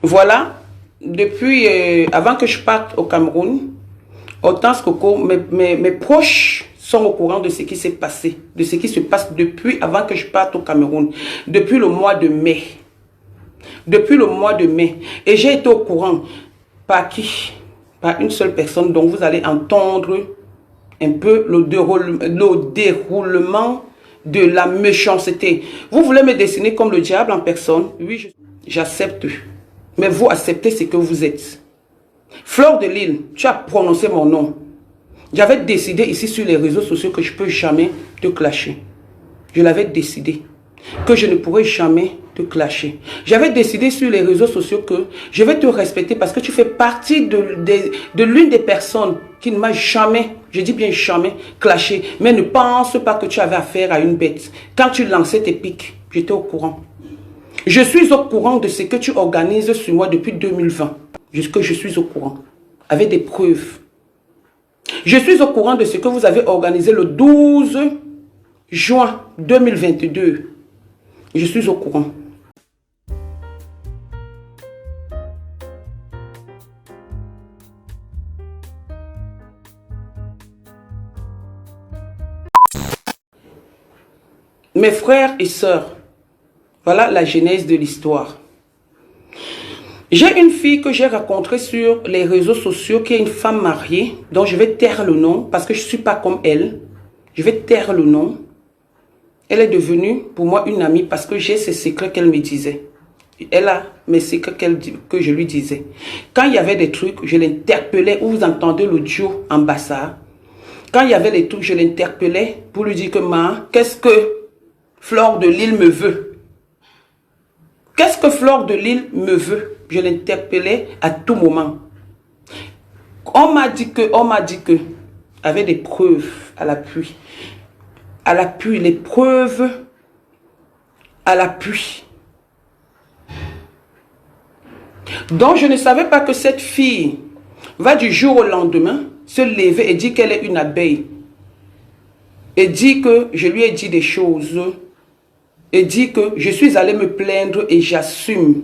Voilà, depuis avant que je parte au Cameroun, Hortense Coco, mes proches sont au courant de ce qui s'est passé, de ce qui se passe depuis avant que je parte au Cameroun, depuis le mois de mai. Depuis le mois de mai. Et j'ai été au courant, par qui? Par une seule personne dont vous allez entendre un peu le déroulement de la méchanceté. Vous voulez me dessiner comme le diable en personne? Oui, j'accepte. Mais vous acceptez ce que vous êtes. Fleur de Lille, tu as prononcé mon nom. J'avais décidé ici sur les réseaux sociaux que je ne peux jamais te clasher. Je l'avais décidé. Que je ne pourrais jamais te clasher. J'avais décidé sur les réseaux sociaux que je vais te respecter parce que tu fais partie de l'une des personnes qui ne m'a jamais, je dis bien jamais, clashé. Mais ne pense pas que tu avais affaire à une bête. Quand tu lançais tes pics, j'étais au courant. Je suis au courant de ce que tu organises sur moi depuis 2020. Jusque je suis au courant. Avec des preuves. Je suis au courant de ce que vous avez organisé le 12 juin 2022. Je suis au courant. Mes frères et sœurs, voilà la genèse de l'histoire. J'ai une fille que j'ai rencontrée sur les réseaux sociaux qui est une femme mariée dont je vais taire le nom parce que je ne suis pas comme elle. Je vais taire le nom. Elle est devenue pour moi une amie parce que j'ai ces secrets qu'elle me disait. Elle a mes secrets que je lui disais. Quand il y avait des trucs, je l'interpellais, où vous entendez l'audio en bassa. Quand il y avait des trucs, je l'interpellais pour lui dire que qu'est-ce que Fleur de Lille me veut? Qu'est-ce que Fleur de Lille me veut? Je l'interpellais à tout moment. On m'a dit que, avec des preuves à l'appui. À l'appui, les preuves à l'appui. Donc, je ne savais pas que cette fille va du jour au lendemain se lever et dire qu'elle est une abeille. Et dit que je lui ai dit des choses. Et dit que je suis allé me plaindre et j'assume.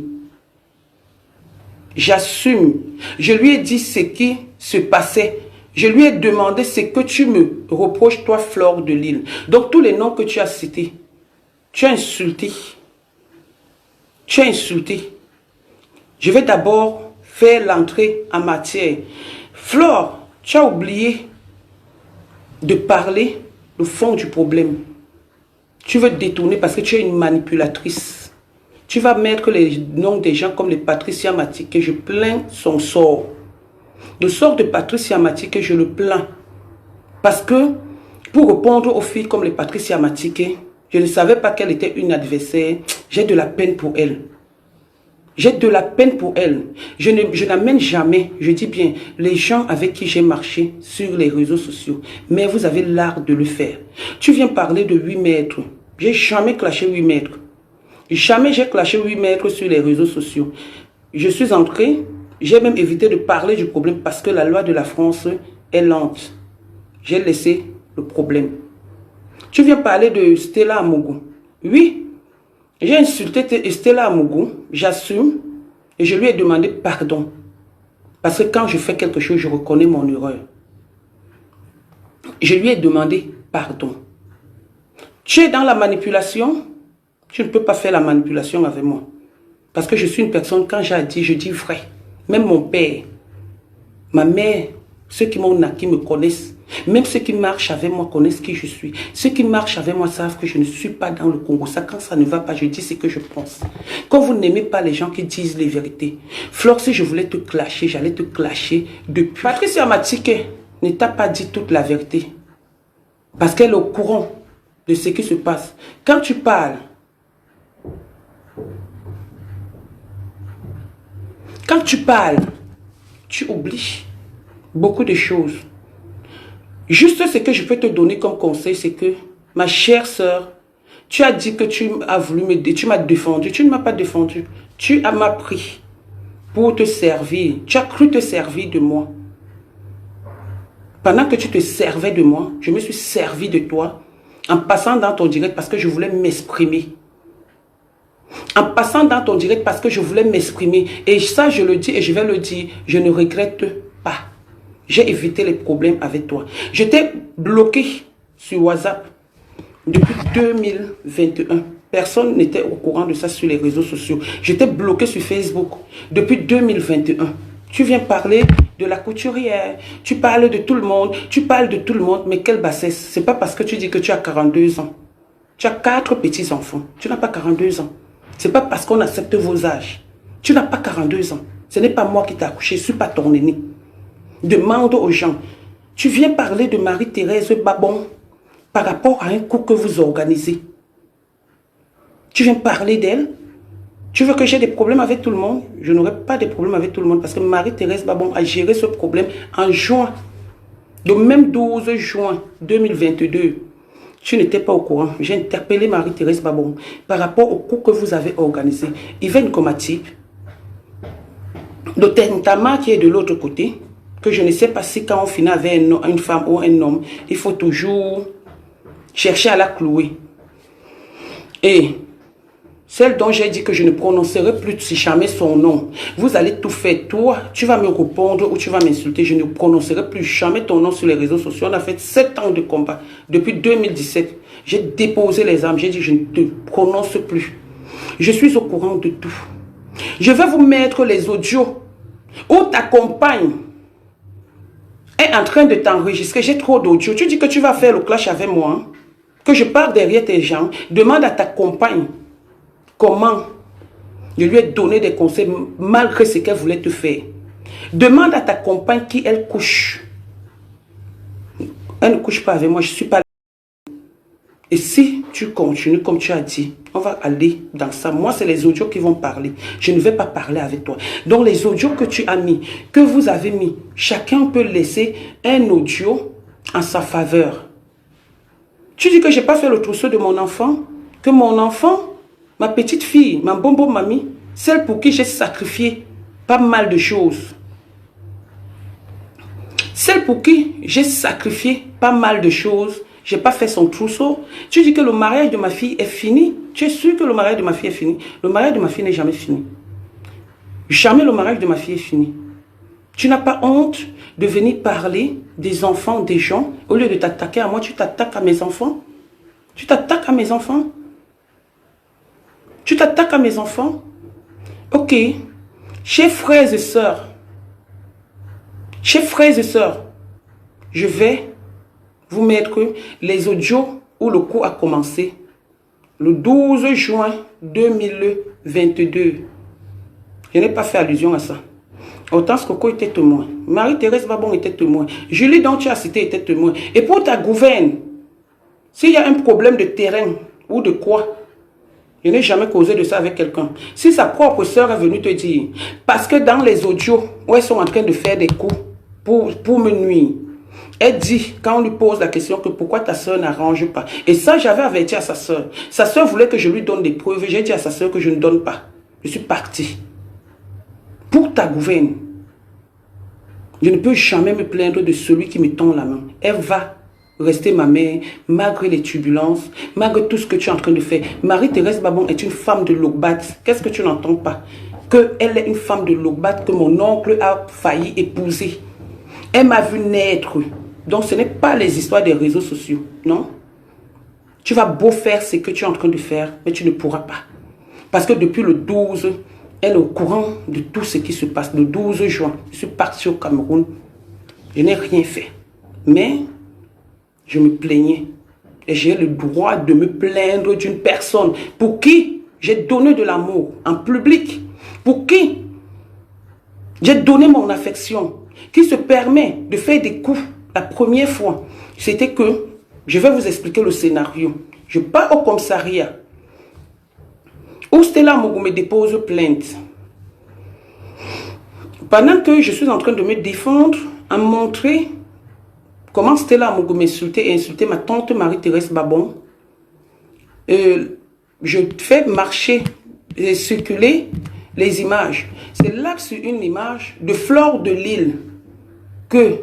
J'assume. Je lui ai dit ce qui se passait. Je lui ai demandé ce que tu me reproches, toi, Fleur de Lille. Donc, tous les noms que tu as cités, tu as insulté. Tu as insulté. Je vais d'abord faire l'entrée en matière. Fleur, tu as oublié de parler le fond du problème. Tu veux détourner parce que tu es une manipulatrice. Tu vas mettre les noms des gens comme les Patricia Matike. Je plains son sort. Le sort de Patricia Matike, je le plains. Parce que pour répondre aux filles comme les Patricia Matike, je ne savais pas qu'elle était une adversaire. J'ai de la peine pour elle. J'ai de la peine pour elle. Je n'amène jamais, je dis bien, les gens avec qui j'ai marché sur les réseaux sociaux. Mais vous avez l'art de le faire. Tu viens parler de 8 mètres. J'ai jamais clashé 8 mètres. Jamais j'ai clashé 8 mètres sur les réseaux sociaux. Je suis entré, j'ai même évité de parler du problème parce que la loi de la France est lente. J'ai laissé le problème. Tu viens parler de Stella Amougou. Oui, j'ai insulté Stella Amougou, j'assume, et je lui ai demandé pardon. Parce que quand je fais quelque chose, je reconnais mon erreur. Je lui ai demandé pardon. Tu es dans la manipulation, tu ne peux pas faire la manipulation avec moi. Parce que je suis une personne, quand j'ai dit, je dis vrai. Même mon père, ma mère, ceux qui m'ont naquis me connaissent. Même ceux qui marchent avec moi connaissent qui je suis. Ceux qui marchent avec moi savent que je ne suis pas dans le Congo. Ça, quand ça ne va pas, je dis ce que je pense. Quand vous n'aimez pas les gens qui disent les vérités. Fleur, si je voulais te clasher, j'allais te clasher depuis. Patricia Matike ne t'a pas dit toute la vérité. Parce qu'elle est au courant de ce qui se passe. Quand tu parles, tu oublies beaucoup de choses. Juste ce que je peux te donner comme conseil, c'est que, ma chère sœur, tu as dit que tu as voulu m'aider, tu m'as défendu. Tu ne m'as pas défendu. Tu m'as pris pour te servir. Tu as cru te servir de moi. Pendant que tu te servais de moi, je me suis servi de toi en passant dans ton direct parce que je voulais m'exprimer. En passant dans ton direct parce que je voulais m'exprimer. Et ça, je le dis et je vais le dire. Je ne regrette pas. J'ai évité les problèmes avec toi. Je t'ai bloqué sur WhatsApp depuis 2021. Personne n'était au courant de ça sur les réseaux sociaux. J'étais bloqué sur Facebook depuis 2021. Tu viens parler de la couturière, tu parles de tout le monde, tu parles de tout le monde, mais quelle bassesse. C'est pas parce que tu dis que tu as 42 ans. Tu as 4 petits-enfants. Tu n'as pas 42 ans. C'est pas parce qu'on accepte vos âges. Tu n'as pas 42 ans. Ce n'est pas moi qui t'ai accouché, je ne suis pas ton aîné. Demande aux gens. Tu viens parler de Marie-Thérèse Babon par rapport à un coup que vous organisez. Tu viens parler d'elle. Tu veux que j'ai des problèmes avec tout le monde? Je n'aurai pas de problèmes avec tout le monde parce que Marie-Thérèse Babon a géré ce problème en juin. Le même 12 juin 2022. Tu n'étais pas au courant. J'ai interpellé Marie-Thérèse Babon par rapport au coup que vous avez organisé. Yvaine Komatip, le Tentama qui est de l'autre côté, que je ne sais pas si quand on finit avec une femme ou un homme, il faut toujours chercher à la clouer. Et celle dont j'ai dit que je ne prononcerai plus si jamais son nom. Vous allez tout faire. Toi, tu vas me répondre ou tu vas m'insulter. Je ne prononcerai plus jamais ton nom sur les réseaux sociaux. On a fait 7 ans de combat. Depuis 2017, j'ai déposé les armes. J'ai dit je ne te prononce plus. Je suis au courant de tout. Je vais vous mettre les audios où ta compagne est en train de t'enregistrer. J'ai trop d'audios. Tu dis que tu vas faire le clash avec moi. Hein? Que je pars derrière tes gens. Demande à ta compagne comment je lui ai donné des conseils malgré ce qu'elle voulait te faire. Demande à ta compagne qui elle couche. Elle ne couche pas avec moi, je ne suis pas là. Et si tu continues comme tu as dit, on va aller dans ça. Moi, c'est les audios qui vont parler. Je ne vais pas parler avec toi. Donc, les audios que tu as mis, que vous avez mis, chacun peut laisser un audio en sa faveur. Tu dis que je n'ai pas fait le trousseau de mon enfant, que mon enfant, ma petite fille, ma bonbon mamie, celle pour qui j'ai sacrifié pas mal de choses. Celle pour qui j'ai sacrifié pas mal de choses, je n'ai pas fait son trousseau. Tu dis que le mariage de ma fille est fini. Tu es sûr que le mariage de ma fille est fini? Le mariage de ma fille n'est jamais fini. Jamais le mariage de ma fille est fini. Tu n'as pas honte de venir parler des enfants des gens. Au lieu de t'attaquer à moi, tu t'attaques à mes enfants. Tu t'attaques à mes enfants. Tu t'attaques à mes enfants? Ok. Chers frères et sœurs, je vais vous mettre les audios où le coup a commencé. Le 12 juin 2022. Je n'ai pas fait allusion à ça. Hortense Coco était témoin. Marie-Thérèse Babon était témoin. Julie dont tu as cité était témoin. Et pour ta gouverne, s'il y a un problème de terrain ou de quoi, je n'ai jamais causé de ça avec quelqu'un. Si sa propre soeur est venue te dire, parce que dans les audios où elles sont en train de faire des coups pour me nuire, elle dit, quand on lui pose la question, que pourquoi ta soeur n'arrange pas. Et ça, j'avais averti à sa soeur. Sa soeur voulait que je lui donne des preuves. J'ai dit à sa soeur que je ne donne pas. Je suis parti. Pour ta gouverne, je ne peux jamais me plaindre de celui qui me tend la main. Elle va rester ma mère, malgré les turbulences, malgré tout ce que tu es en train de faire. Marie-Thérèse Babon est une femme de Logbat. Qu'est-ce que tu n'entends pas? Qu'elle est une femme de Logbat que mon oncle a failli épouser. Elle m'a vu naître. Donc ce n'est pas les histoires des réseaux sociaux, non? Tu vas beau faire ce que tu es en train de faire, mais tu ne pourras pas. Parce que depuis le 12, elle est au courant de tout ce qui se passe. Le 12 juin, je suis parti au Cameroun. Je n'ai rien fait. Mais je me plaignais. Et j'ai le droit de me plaindre d'une personne pour qui j'ai donné de l'amour en public. Pour qui j'ai donné mon affection. Qui se permet de faire des coups. La première fois, c'était que, je vais vous expliquer le scénario. Je pars au commissariat où Stella Mougou me dépose plainte. Pendant que je suis en train de me défendre, à montrer comment Stella Mougou m'insultait et insultait ma tante Marie-Thérèse Babon, je fais marcher et circuler les images. C'est là sur une image de Fleur de Lille que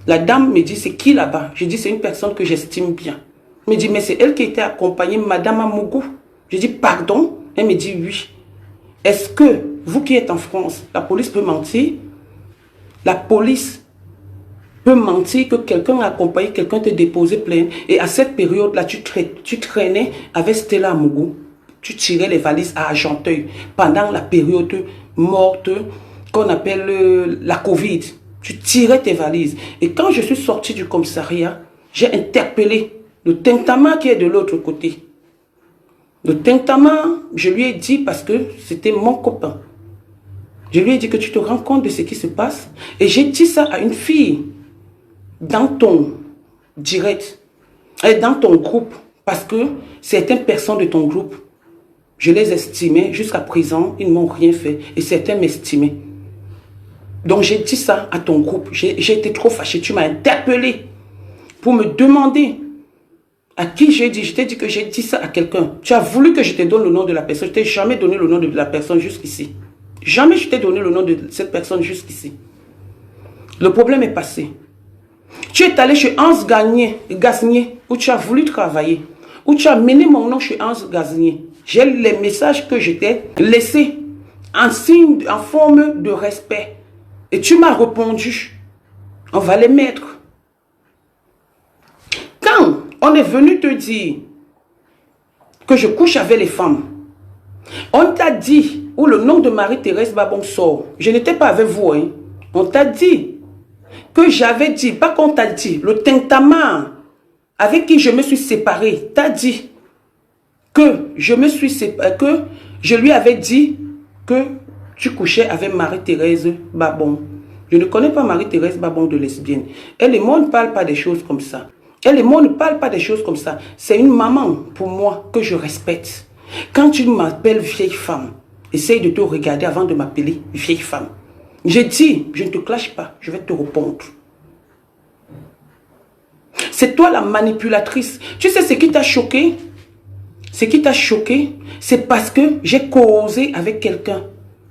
la dame me dit, c'est qui là-bas? Je dis, c'est une personne que j'estime bien. Elle me dit, mais c'est elle qui était accompagnée, Madame Amougou. Je dis, pardon? Elle me dit oui. Est-ce que, vous qui êtes en France, la police peut mentir? La police peut mentir que quelqu'un a accompagné, quelqu'un t'a déposé plainte. Et à cette période-là, tu traînais avec Stella Amougou. Tu tirais les valises à Argenteuil pendant la période morte qu'on appelle la Covid. Tu tirais tes valises. Et quand je suis sorti du commissariat, j'ai interpellé le Tintama qui est de l'autre côté. Le Tintama, je lui ai dit, parce que c'était mon copain, je lui ai dit que tu te rends compte de ce qui se passe. Et j'ai dit ça à une fille dans ton direct, et dans ton groupe, parce que certaines personnes de ton groupe, je les estimais, jusqu'à présent, ils ne m'ont rien fait, et certains m'estimaient. Donc j'ai dit ça à ton groupe, j'ai été trop fâché, tu m'as interpellé pour me demander à qui j'ai dit. Je t'ai dit que j'ai dit ça à quelqu'un. Tu as voulu que je te donne le nom de la personne, je t'ai jamais donné le nom de la personne jusqu'ici. Jamais je t'ai donné le nom de cette personne jusqu'ici. Le problème est passé. Tu es allé chez Hans Gaznier, où tu as voulu travailler, où tu as mené mon nom chez Hans Gaznier. J'ai les messages que je t'ai laissés en signe, en forme de respect. Et tu m'as répondu, on va les mettre. Quand on est venu te dire que je couche avec les femmes, on t'a dit, où le nom de Marie-Thérèse Babon sort, je n'étais pas avec vous, hein. On t'a dit que j'avais dit, pas qu'on t'a dit, le Tintama avec qui je me suis séparée, t'a dit que je lui avais dit que tu couchais avec Marie-Thérèse Babon. Je ne connais pas Marie-Thérèse Babon de lesbienne. Elle et moi ne parle pas des choses comme ça. Elle et moi ne parle pas des choses comme ça. C'est une maman pour moi que je respecte. Quand tu m'appelles vieille femme, essaye de te regarder avant de m'appeler vieille femme. J'ai dit, je ne te clash pas, je vais te répondre. C'est toi la manipulatrice. Tu sais ce qui t'a choqué? Ce qui t'a choqué, c'est parce que j'ai causé avec quelqu'un.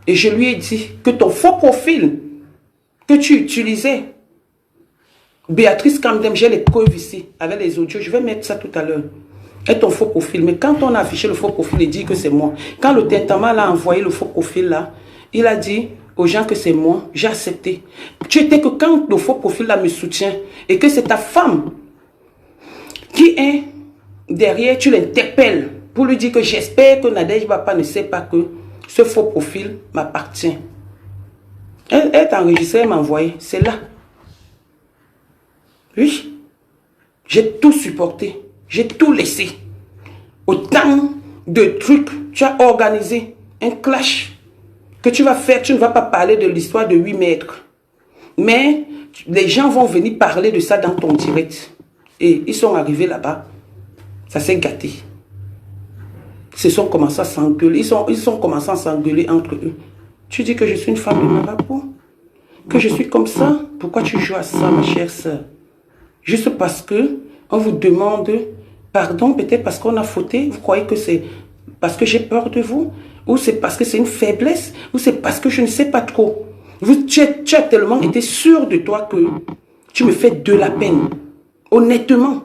Et je lui ai dit que ton faux profil que tu utilisais, Béatrice Camdem, j'ai les preuves ici, avec les audios, je vais mettre ça tout à l'heure. Et ton faux profil. Mais quand on a affiché le faux profil, il dit que c'est moi. Quand le Tintama l'a envoyé le faux profil là, il a dit aux gens que c'est moi, j'ai accepté. Tu étais que quand le faux profil là me soutient et que c'est ta femme qui est derrière, tu l'interpelles pour lui dire que j'espère que Nadège Bapa ne sait pas que ce faux profil m'appartient. Elle est enregistrée, elle m'a envoyé. C'est là. Oui. J'ai tout supporté. J'ai tout laissé. Autant de trucs. Tu as organisé un clash que tu vas faire. Tu ne vas pas parler de l'histoire de 8 mètres. Mais les gens vont venir parler de ça dans ton direct. Et ils sont arrivés là-bas. Ça s'est gâté. Ils se sont commencés à s'engueuler. Ils sont commencés à s'engueuler entre eux. Tu dis que je suis une femme de marabout, que je suis comme ça. Pourquoi tu joues à ça, ma chère sœur? Juste parce que on vous demande pardon, peut-être parce qu'on a fauté. Vous croyez que c'est parce que j'ai peur de vous? Ou c'est parce que c'est une faiblesse? Ou c'est parce que je ne sais pas trop? Tu as tellement été sûr de toi que tu me fais de la peine. Honnêtement.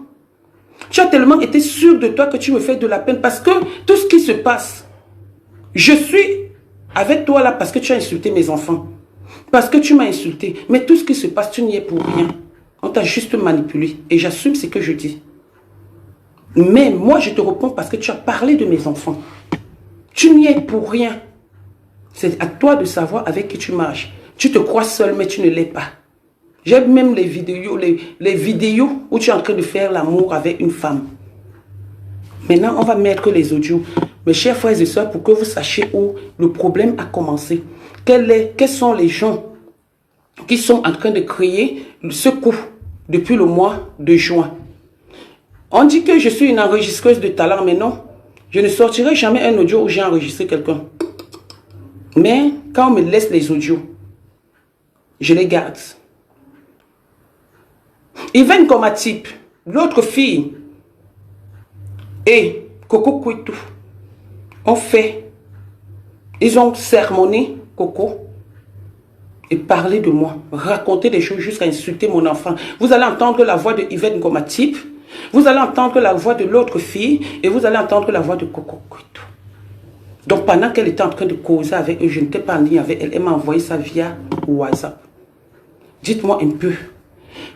Tu as tellement été sûr de toi que tu me fais de la peine parce que tout ce qui se passe, je suis avec toi là parce que tu as insulté mes enfants. Parce que tu m'as insulté. Mais tout ce qui se passe, tu n'y es pour rien. On t'a juste manipulé. Et j'assume ce que je dis. Mais moi, je te réponds parce que tu as parlé de mes enfants. Tu n'y es pour rien. C'est à toi de savoir avec qui tu marches. Tu te crois seul, mais tu ne l'es pas. J'ai même les vidéos où tu es en train de faire l'amour avec une femme. Maintenant, on va mettre les audios. Mes chers frères et sœurs, pour que vous sachiez où le problème a commencé. Quels sont les gens qui sont en train de créer ce coup depuis le mois de juin. On dit que je suis une enregistreuse de talent, mais non. Je ne sortirai jamais un audio où j'ai enregistré quelqu'un. Mais quand on me laisse les audios, je les garde. Yvaine Komatip, l'autre fille, et Coco Kouitou ont fait, ils ont sermonné Coco et parlé de moi, raconter des choses jusqu'à insulter mon enfant. Vous allez entendre la voix de Yvaine Komatip, vous allez entendre la voix de l'autre fille et vous allez entendre la voix de Coco Kouitou. Donc pendant qu'elle était en train de causer avec eux, je n'étais pas en ligne avec elle. Elle m'a envoyé ça via WhatsApp. Dites-moi un peu.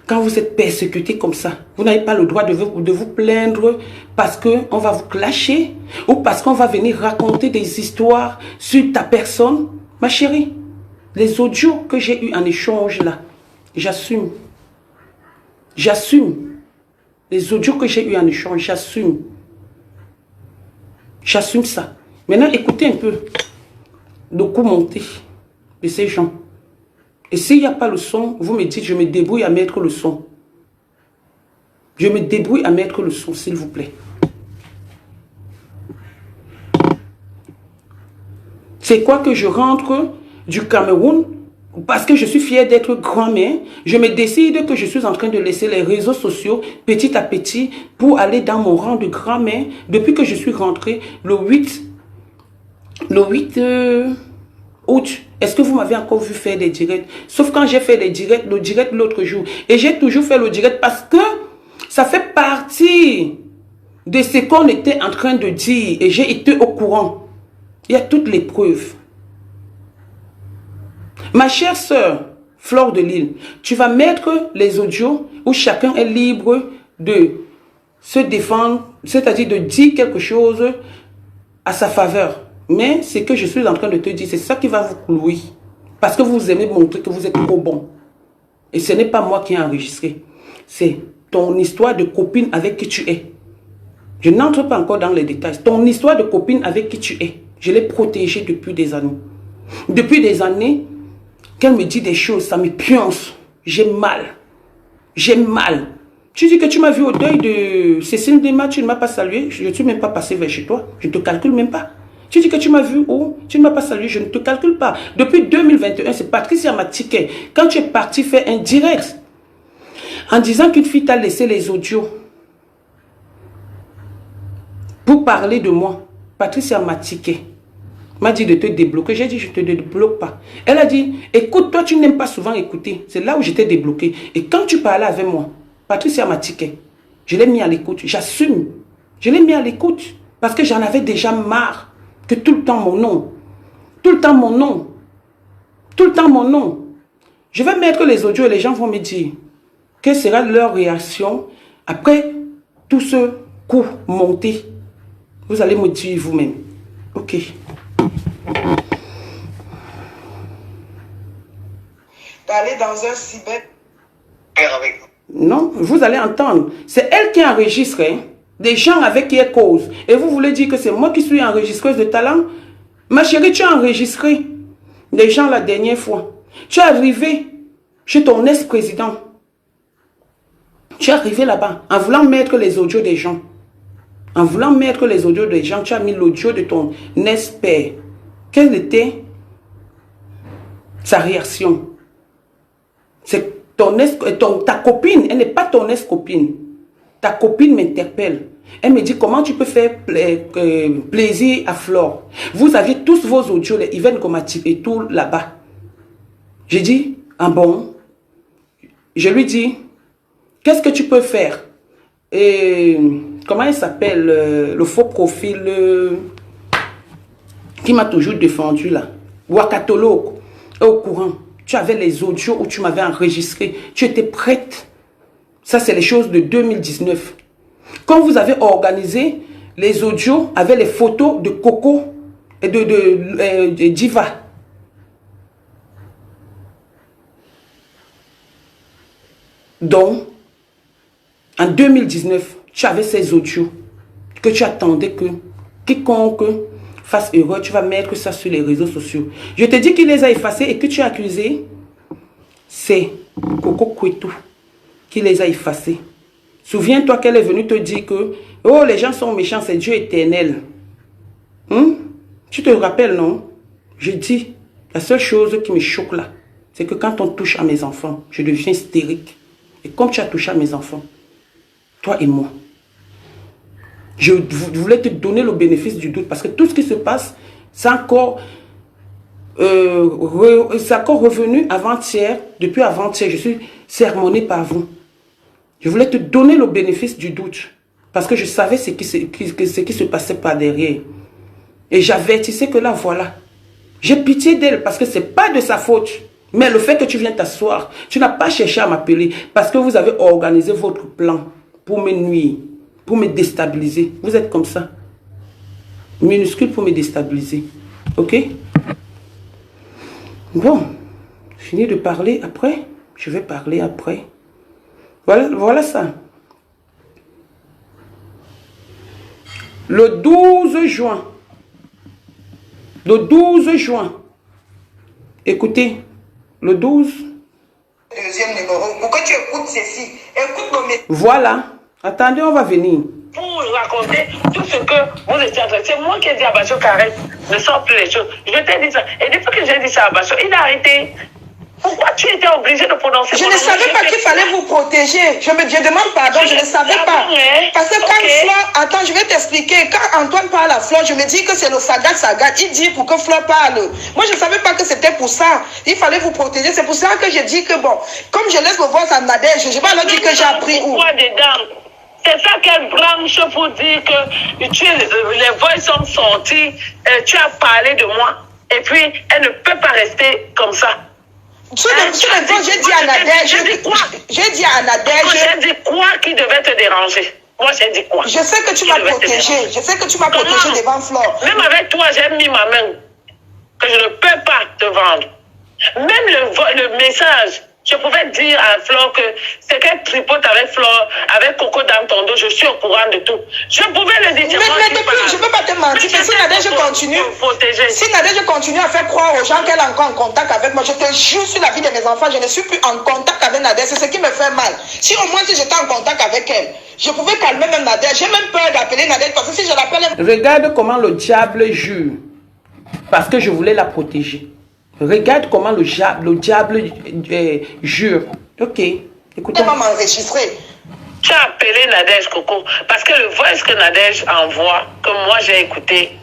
Quand vous êtes persécuté comme ça, vous n'avez pas le droit de vous plaindre parce qu'on va vous clasher ou parce qu'on va venir raconter des histoires sur ta personne. Ma chérie, les audios que j'ai eu en échange là, j'assume. J'assume. Les audios que j'ai eu en échange, j'assume. J'assume ça. Maintenant, écoutez un peu le coup monté de ces gens. Et s'il n'y a pas le son, vous me dites, je me débrouille à mettre le son. Je me débrouille à mettre le son, s'il vous plaît. C'est quoi que je rentre du Cameroun parce que je suis fière d'être grand-mère. Je me décide que je suis en train de laisser les réseaux sociaux petit à petit pour aller dans mon rang de grand-mère. Depuis que je suis rentrée le 8 août. Est-ce que vous m'avez encore vu faire des directs? Sauf quand j'ai fait les directs, le direct l'autre jour. Et j'ai toujours fait le direct parce que ça fait partie de ce qu'on était en train de dire. Et j'ai été au courant. Il y a toutes les preuves. Ma chère sœur, Fleur de Lille, tu vas mettre les audios où chacun est libre de se défendre, c'est-à-dire de dire quelque chose à sa faveur. Mais ce que je suis en train de te dire, c'est ça qui va vous clouer. Parce que vous aimez montrer que vous êtes trop bon. Et ce n'est pas moi qui ai enregistré. C'est ton histoire de copine avec qui tu es. Je n'entre pas encore dans les détails. Ton histoire de copine avec qui tu es. Je l'ai protégée depuis des années. Depuis des années, qu'elle me dit des choses, ça me pionce. J'ai mal. J'ai mal. Tu dis que tu m'as vu au deuil de Cécile Dema, tu ne m'as pas salué. Je ne suis même pas passé vers chez toi. Je ne te calcule même pas. Tu dis que tu m'as vu où? Tu ne m'as pas salué, je ne te calcule pas. Depuis 2021, c'est Patricia Matiquet. Quand tu es parti faire un direct, en disant qu'une fille t'a laissé les audios pour parler de moi, Patricia Matiquet m'a dit de te débloquer. J'ai dit, je ne te débloque pas. Elle a dit, écoute, toi, tu n'aimes pas souvent écouter. C'est là où j'étais débloqué. Et quand tu parlais avec moi, Patricia Matiquet, je l'ai mis à l'écoute. J'assume. Je l'ai mis à l'écoute. Parce que j'en avais déjà marre. Que tout le temps mon nom. Tout le temps mon nom. Tout le temps mon nom. Je vais mettre les audios et les gens vont me dire quelle sera leur réaction après tout ce coup monté. Vous allez me dire vous-même. Ok. D'aller dans un cyber avec vous. Non, vous allez entendre. C'est elle qui enregistre. Hein? Des gens avec qui elle cause. Et vous voulez dire que c'est moi qui suis enregistreuse de talent? Ma chérie, tu as enregistré des gens la dernière fois. Tu es arrivé chez ton ex-président. Tu es arrivé là-bas en voulant mettre les audios des gens. En voulant mettre les audios des gens, tu as mis l'audio de ton ex-père. Quelle était sa réaction? C'est ta copine, elle n'est pas ton ex-copine. Ta copine m'interpelle. Elle me dit comment tu peux faire plaisir à Flore. Vous aviez tous vos audios, les Yvonne Gomatif et tout là-bas. J'ai dit, ah bon? Je lui dis, qu'est-ce que tu peux faire? Et comment il s'appelle, le faux profil qui m'a toujours défendu là? Wakatolo, au courant. Tu avais les audios où tu m'avais enregistré. Tu étais prête. Ça, c'est les choses de 2019. Quand vous avez organisé les audios avec les photos de Coco et de Diva. Donc, en 2019, tu avais ces audios que tu attendais que quiconque fasse erreur, tu vas mettre ça sur les réseaux sociaux. Je te dis qu'il les a effacés et que tu as accusé, c'est Coco Kwetu qui les a effacés. Souviens-toi qu'elle est venue te dire que oh, les gens sont méchants, c'est Dieu éternel. Tu te rappelles, non? Je dis, la seule chose qui me choque là, c'est que quand on touche à mes enfants, je deviens hystérique. Et comme tu as touché à mes enfants, toi et moi, je voulais te donner le bénéfice du doute parce que tout ce qui se passe, c'est encore revenu avant-hier. Depuis avant-hier, je suis sermonné par vous. Je voulais te donner le bénéfice du doute parce que je savais ce qui se passait par derrière. Et j'avertissais que là, voilà. J'ai pitié d'elle parce que ce n'est pas de sa faute. Mais le fait que tu viens t'asseoir, tu n'as pas cherché à m'appeler parce que vous avez organisé votre plan pour me nuire, pour me déstabiliser. Vous êtes comme ça. Minuscule pour me déstabiliser. Ok? Bon. Fini de parler après. Je vais parler après. Voilà ça. Le 12 juin. Le 12 juin. Écoutez. Le 12. Deuxième numéro. Pour que tu écoutes ceci. Écoute mon message. Voilà. Attendez, on va venir. Pour raconter tout ce que vous étiez en train. C'est moi qui ai dit à Bacho qu'arrête, ne sors plus les choses. Je t'ai dit ça. Et depuis que j'ai dit ça à Bacho, il a arrêté. Pourquoi tu étais obligé de prononcer? Je ne savais pas qu'il fallait vous protéger. Je demande pardon, je ne savais pas. Parce que quand Flore, attends, je vais t'expliquer. Quand Antoine parle à Flore, je me dis que c'est le Sagat. Il dit pour que Flore parle. Moi, je ne savais pas que c'était pour ça. Il fallait vous protéger. C'est pour ça que j'ai dit que bon, comme je laisse le voix à Nadège, je ne vais pas leur dire que j'ai appris où. C'est ça qu'elle branche pour dire que les voix sont sorties, tu as parlé de moi, et puis elle ne peut pas rester comme ça. J'ai dit à Nadège. J'ai dit à Nadège. J'ai dit quoi qui devait te déranger? Moi, j'ai dit quoi? Je sais que tu m'as protégé. Je sais que tu m'as protégé devant Flore. Même avec toi, j'ai mis ma main. Que je ne peux pas te vendre. Même le message. Je pouvais dire à Flore que c'est qu'elle tripote avec Flore, avec Coco dans ton dos. Je suis au courant de tout. Je pouvais le dire. Mais depuis, je ne peux pas te mentir. Si Nadège continue à faire croire aux gens qu'elle est encore en contact avec moi, je te jure sur la vie de mes enfants, je ne suis plus en contact avec Nadège. C'est ce qui me fait mal. Si au moins si j'étais en contact avec elle, je pouvais calmer même Nadège. J'ai même peur d'appeler Nadège parce que si je l'appelle... Regarde comment le diable jure. Parce que je voulais la protéger. Regarde comment le diable jure. Ok, écoutez. Tu vas m'enregistrer. Tu as appelé Nadège, Coco, parce que le voice que Nadège envoie, que moi j'ai écouté,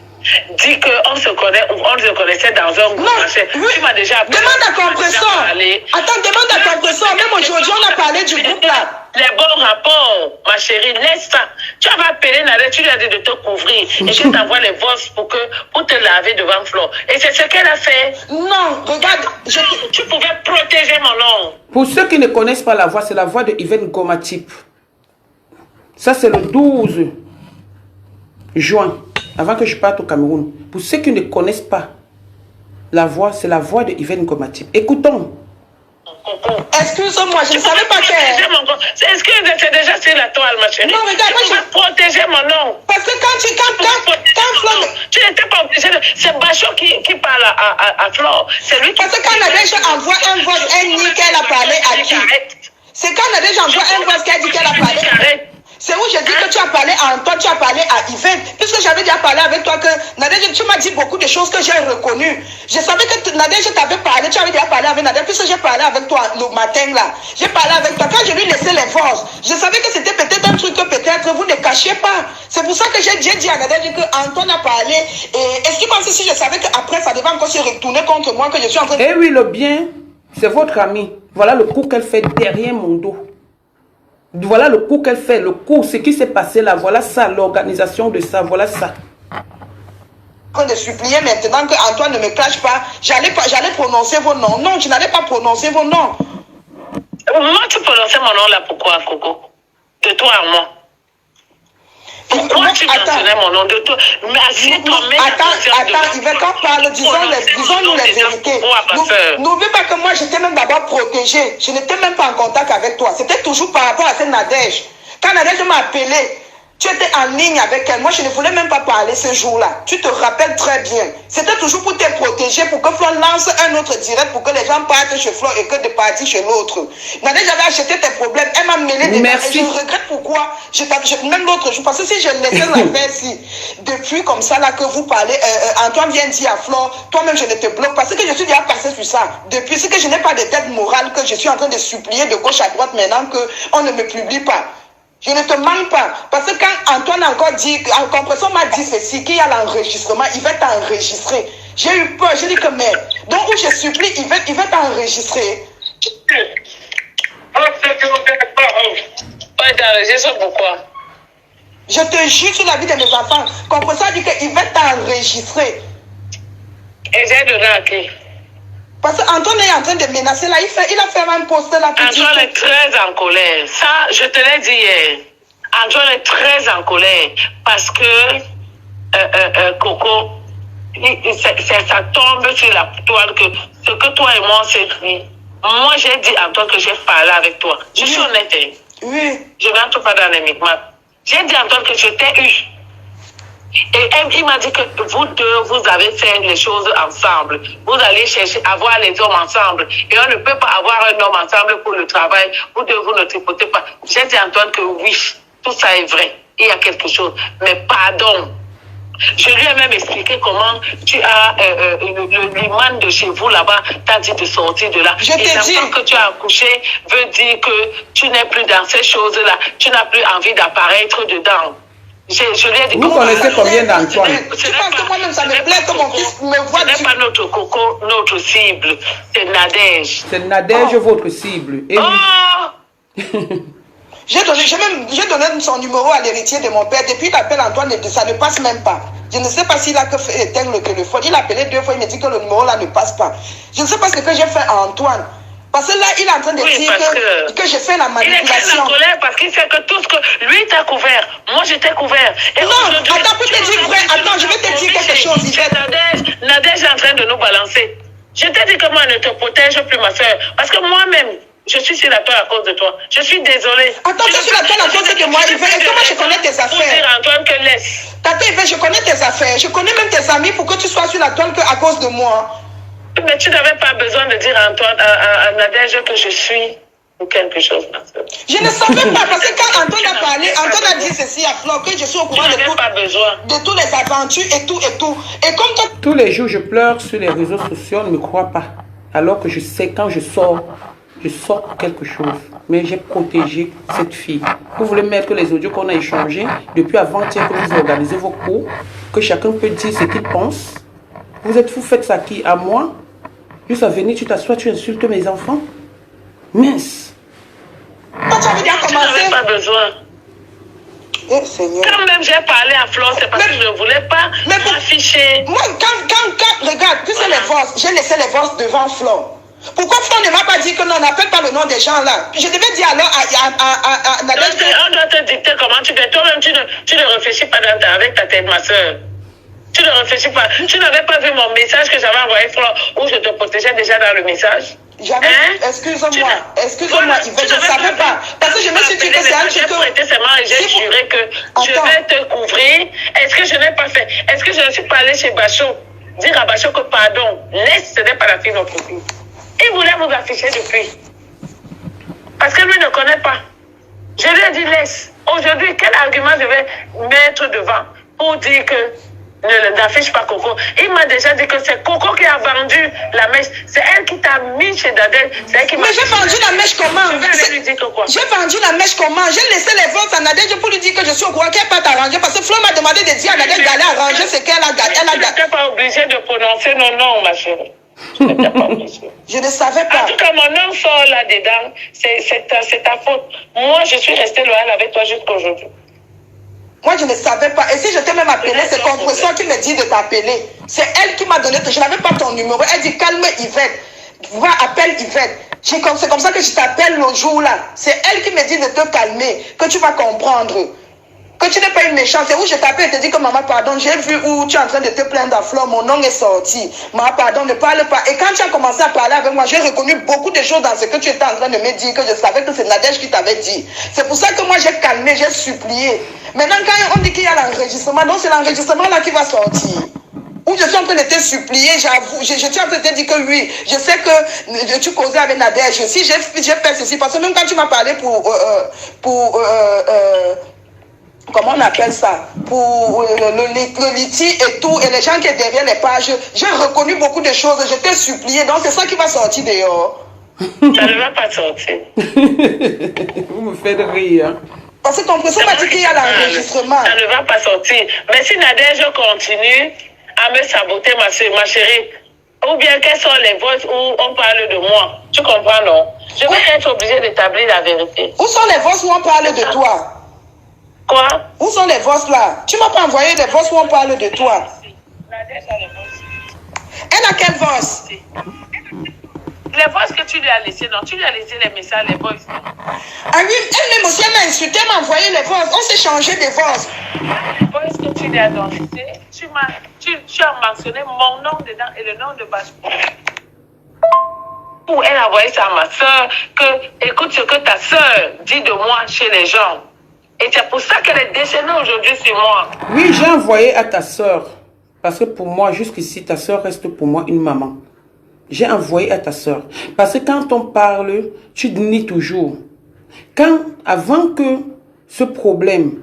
dit qu'on se connaissait dans un groupe. Oui. Tu m'as déjà appelé. Demande à compresseur. Attends, demande à compresseur. Même aujourd'hui, on a parlé du groupe là. Les bons rapports, ma chérie, laisse ça. Tu avais appelé Nadège, tu lui as dit de te couvrir et je t'envoie les voix pour te laver devant Flore. Et c'est ce qu'elle a fait. Non, regarde. Tu pouvais protéger mon nom. Pour ceux qui ne connaissent pas la voix, c'est la voix de Yvette Ngomatip. Ça, c'est le 12 juin, avant que je parte au Cameroun. Pour ceux qui ne connaissent pas la voix, c'est la voix de Yvette Ngomatip. Écoutons. Excuse-moi, je ne savais pas que... Est-ce que c'est déjà sur la toile, ma chérie? Non, regarde, je vais protéger mon nom. Parce que quand Flore... Tu n'étais pas obligé de... C'est Bacho qui parle à Flore. C'est lui qui... Parce que quand Nadège envoie un voix, elle dit qu'elle a parlé à qui? C'est quand Nadège envoie un voix qu'elle dit qu'elle a parlé... C'est où j'ai dit que tu as parlé à Antoine, tu as parlé à Yvette. Puisque j'avais déjà parlé avec toi que Nadège, tu m'as dit beaucoup de choses que j'ai reconnues. Je savais que Nadège t'avait parlé, tu avais déjà parlé avec Nadège. Puisque j'ai parlé avec toi le matin là. J'ai parlé avec toi. Quand je lui laissais les forces, je savais que c'était peut-être un truc que peut-être vous ne cachiez pas. C'est pour ça que j'ai dit à Nadège que Antoine a parlé. Et est-ce que comme si je savais qu'après ça devait encore se retourner contre moi, que je suis en train de... Eh oui, le bien, c'est votre ami. Voilà le coup qu'elle fait derrière mon dos. Voilà le coup qu'elle fait, le coup, ce qui s'est passé là, voilà ça, l'organisation de ça, voilà ça. En train de supplier maintenant que Antoine ne me cache pas, j'allais prononcer vos noms. Non, je n'allais pas prononcer vos noms. Moi, tu prononçais mon nom là, pourquoi, Coco? De toi à moi. Pourquoi tu mentionnais mon nom de toi? Mais Attends, Yvette, quand on parle, disons-nous les vérités. N'oublie pas que moi, j'étais même d'abord protégée. Je n'étais même pas en contact avec toi. C'était toujours par rapport à cette Nadège. Quand Nadège m'a appelé, tu étais en ligne avec elle. Moi, je ne voulais même pas parler ce jour-là. Tu te rappelles très bien. C'était toujours pour te protéger, pour que Flore lance un autre direct, pour que les gens partent chez Flore et que de partir chez l'autre. Nadège avait acheté tes problèmes. Elle m'a mêlé des... Merci. Et je regrette pourquoi. Même l'autre jour, parce que si je laissais l'affaire si depuis comme ça, là, que vous parlez, Antoine vient dire à Flore, toi-même, je ne te bloque, parce que je suis déjà passé sur ça. Depuis, c'est que je n'ai pas de tête morale, que je suis en train de supplier de gauche à droite maintenant qu'on ne me publie pas. Je ne te mens pas. Parce que quand Antoine a encore dit, en compression m'a dit ceci, qu'il y a l'enregistrement, il va t'enregistrer. J'ai eu peur, j'ai dit que mais. Donc où je supplie, il va t'enregistrer. Ouais, t'enregistres pourquoi? Je te jure sur la vie de mes enfants. Comprends ça, dit qu'il va t'enregistrer. Et j'ai donné à qui? Parce qu'Antoine est en train de menacer là. Il a fait un post là pour dire. Antoine est très en colère. Ça, je te l'ai dit hier. Antoine est très en colère parce que Coco, ça tombe sur la toile que ce que toi et moi on s'est dit. Moi, j'ai dit à Antoine que j'ai parlé avec toi. Je suis honnête. Hein. Oui. Je ne rentre pas dans les micmacs. J'ai dit à Antoine que je t'ai eu. Et il m'a dit que vous deux, vous avez fait les choses ensemble. Vous allez chercher à avoir les hommes ensemble. Et on ne peut pas avoir un homme ensemble pour le travail. Vous deux, vous ne tripotez pas. J'ai dit à Antoine que oui, tout ça est vrai. Il y a quelque chose. Mais pardon. Je lui ai même expliqué comment tu as l'imam de chez vous là-bas t'a dit de sortir de là. Je t'ai dit. Et que tu as accouché veut dire que tu n'es plus dans ces choses-là. Tu n'as plus envie d'apparaître dedans. Je lui ai dit. Vous connaissez combien d'Antoine? Tu penses que moi-même ça me plaît que mon fils me voit. Ce n'est pas notre Coco, notre cible. C'est Nadège. C'est Nadège votre cible. Et J'ai donné son numéro à l'héritier de mon père. Depuis l'appel Antoine, ça ne passe même pas. Je ne sais pas s'il a éteint le téléphone. Il a appelé 2 fois, il me dit que le numéro là ne passe pas. Je ne sais pas ce que j'ai fait à Antoine. Parce que là, il est en train de dire que j'ai fait la manipulation. Il est très en colère parce qu'il sait que tout ce que lui t'a couvert, moi je t'ai couvert. Et non, attends, pour te dire vrai, attends, je vais te dire quelque chose. Nadège est en train de nous balancer. Je t'ai dit que moi ne te protège plus, ma soeur. Parce que moi-même, je suis sur la toile à cause de toi. Je suis désolée. Attends, tu es sur la toile à cause de moi. Est-ce que moi je connais tes affaires? Pour dire à Antoine que laisse. Tata Yvette, je connais tes affaires. Je connais même tes amis pour que tu sois sur la toile à cause de moi. Mais tu n'avais pas besoin de dire à Antoine, à Nadège que je suis ou quelque chose. Je ne savais pas, parce que quand Antoine a parlé, Antoine a dit ceci à Flore, que je suis au courant de toutes les aventures et tout et tout. Et comme toi... Tous les jours, je pleure sur les réseaux sociaux, on ne me croit pas. Alors que je sais, quand je sors pour quelque chose. Mais j'ai protégé cette fille. Vous voulez mettre les audios qu'on a échangés depuis avant-hier que vous organisez vos cours, que chacun peut dire ce qu'il pense. Vous êtes fous, faites ça qui? À moi? Juste à venir, tu t'assois, tu insultes mes enfants? Mince! Quand tu avais déjà commencé... Tu n'avais pas besoin. Eh, Seigneur. Quand même j'ai parlé à Flore, c'est parce que je ne voulais pas m'afficher. Moi, quand, regarde, tu sais les voix, j'ai laissé les voix devant Flore. Pourquoi Flore ne m'a pas dit que non, n'appelle pas le nom des gens là? Je devais dire alors à Nadège. On doit te dicter comment tu fais. Toi-même, tu ne réfléchis pas avec ta tête, ma soeur. Tu ne réfléchis pas. Tu n'avais pas vu mon message que j'avais envoyé Flore où je te protégeais déjà dans le message? J'avais. Excuse-moi, Yvette, je ne savais pas. Parce que je me suis dit que c'est un truc. J'ai prêté serment et j'ai juré que je vais te couvrir. Est-ce que je n'ai pas fait? Est-ce que je ne suis pas allée chez Bachot? Dire à Bachot que pardon, laisse, ce n'est pas la fille de notre fille. Il voulait vous afficher depuis. Parce que lui ne connaît pas. Je lui ai dit laisse. Aujourd'hui, quel argument je vais mettre devant pour dire que n'affiche pas Coco? Il m'a déjà dit que c'est Coco qui a vendu la mèche. C'est elle qui t'a mis chez Dadel. C'est elle qui m'a. Mais j'ai vendu la mèche comment? Je vais lui dire que quoi? J'ai vendu la mèche comment? J'ai laissé les ventes à Nadège pour lui dire que je suis au courant qu'elle pas t'arranger. Parce que Flo m'a demandé de dire à Nadège d'aller arranger ce qu'elle a gagné. Tu n'étais pas obligée de prononcer nos noms, ma chérie. Je ne savais pas. En tout cas, mon nom sort là-dedans. C'est ta faute. Moi, je suis restée loyale avec toi jusqu'à aujourd'hui. Moi, je ne savais pas. Et si je t'ai même appelé, c'est Compression qui me dit de t'appeler. C'est elle qui m'a donné. Je n'avais pas ton numéro. Elle dit calme Yvette. Va, appelle Yvette. C'est comme ça que je t'appelle le jour là. C'est elle qui me dit de te calmer. Que tu vas comprendre. Que tu n'es pas une méchante. C'est où je t'appelle et te dis que maman, pardon, j'ai vu où tu es en train de te plaindre à Flore, mon nom est sorti. Maman, pardon, ne parle pas. Et quand tu as commencé à parler avec moi, j'ai reconnu beaucoup de choses dans ce que tu étais en train de me dire, que je savais que c'est Nadège qui t'avait dit. C'est pour ça que moi, j'ai calmé, j'ai supplié. Maintenant, quand on dit qu'il y a l'enregistrement, donc c'est l'enregistrement là qui va sortir. Où je suis en train de te supplier, j'avoue, je suis en train de te dire que oui, je sais que tu causais avec Nadège. Si j'ai fait ceci, parce que même quand tu m'as parlé comment on appelle ça? Pour le litige et tout, et les gens qui sont derrière les pages, j'ai reconnu beaucoup de choses, je t'ai supplié, donc c'est ça qui va sortir dehors. Ça ne va pas sortir. Vous me faites rire. Parce que ton personne m'a dit qu'il y a l'enregistrement. Ça ne va pas sortir. Mais si Nadège continue à me saboter, ma chérie, ou bien quelles sont les voix où on parle de moi, tu comprends, non? Je vais être obligée d'établir la vérité. Où sont les voix où on parle de toi? Quoi? Où sont les voices là? Tu m'as pas envoyé des voices où on parle de toi. Elle a quelle voice? Les voices que tu lui as laissées, non? Tu lui as laissé les messages, les voices. Ah oui, elle-même aussi, elle m'a insulté, elle m'a envoyé les voices. On s'est changé des voices. Les voices que tu lui as données, tu as mentionné mon nom dedans et le nom de Bachou. Elle a envoyé ça à ma soeur, que écoute ce que ta soeur dit de moi chez les gens. Et c'est pour ça qu'elle est déchaînée aujourd'hui sur moi. Oui, j'ai envoyé à ta soeur. Parce que pour moi, jusqu'ici, ta soeur reste pour moi une maman. J'ai envoyé à ta soeur. Parce que quand on parle, tu nies toujours. Avant que ce problème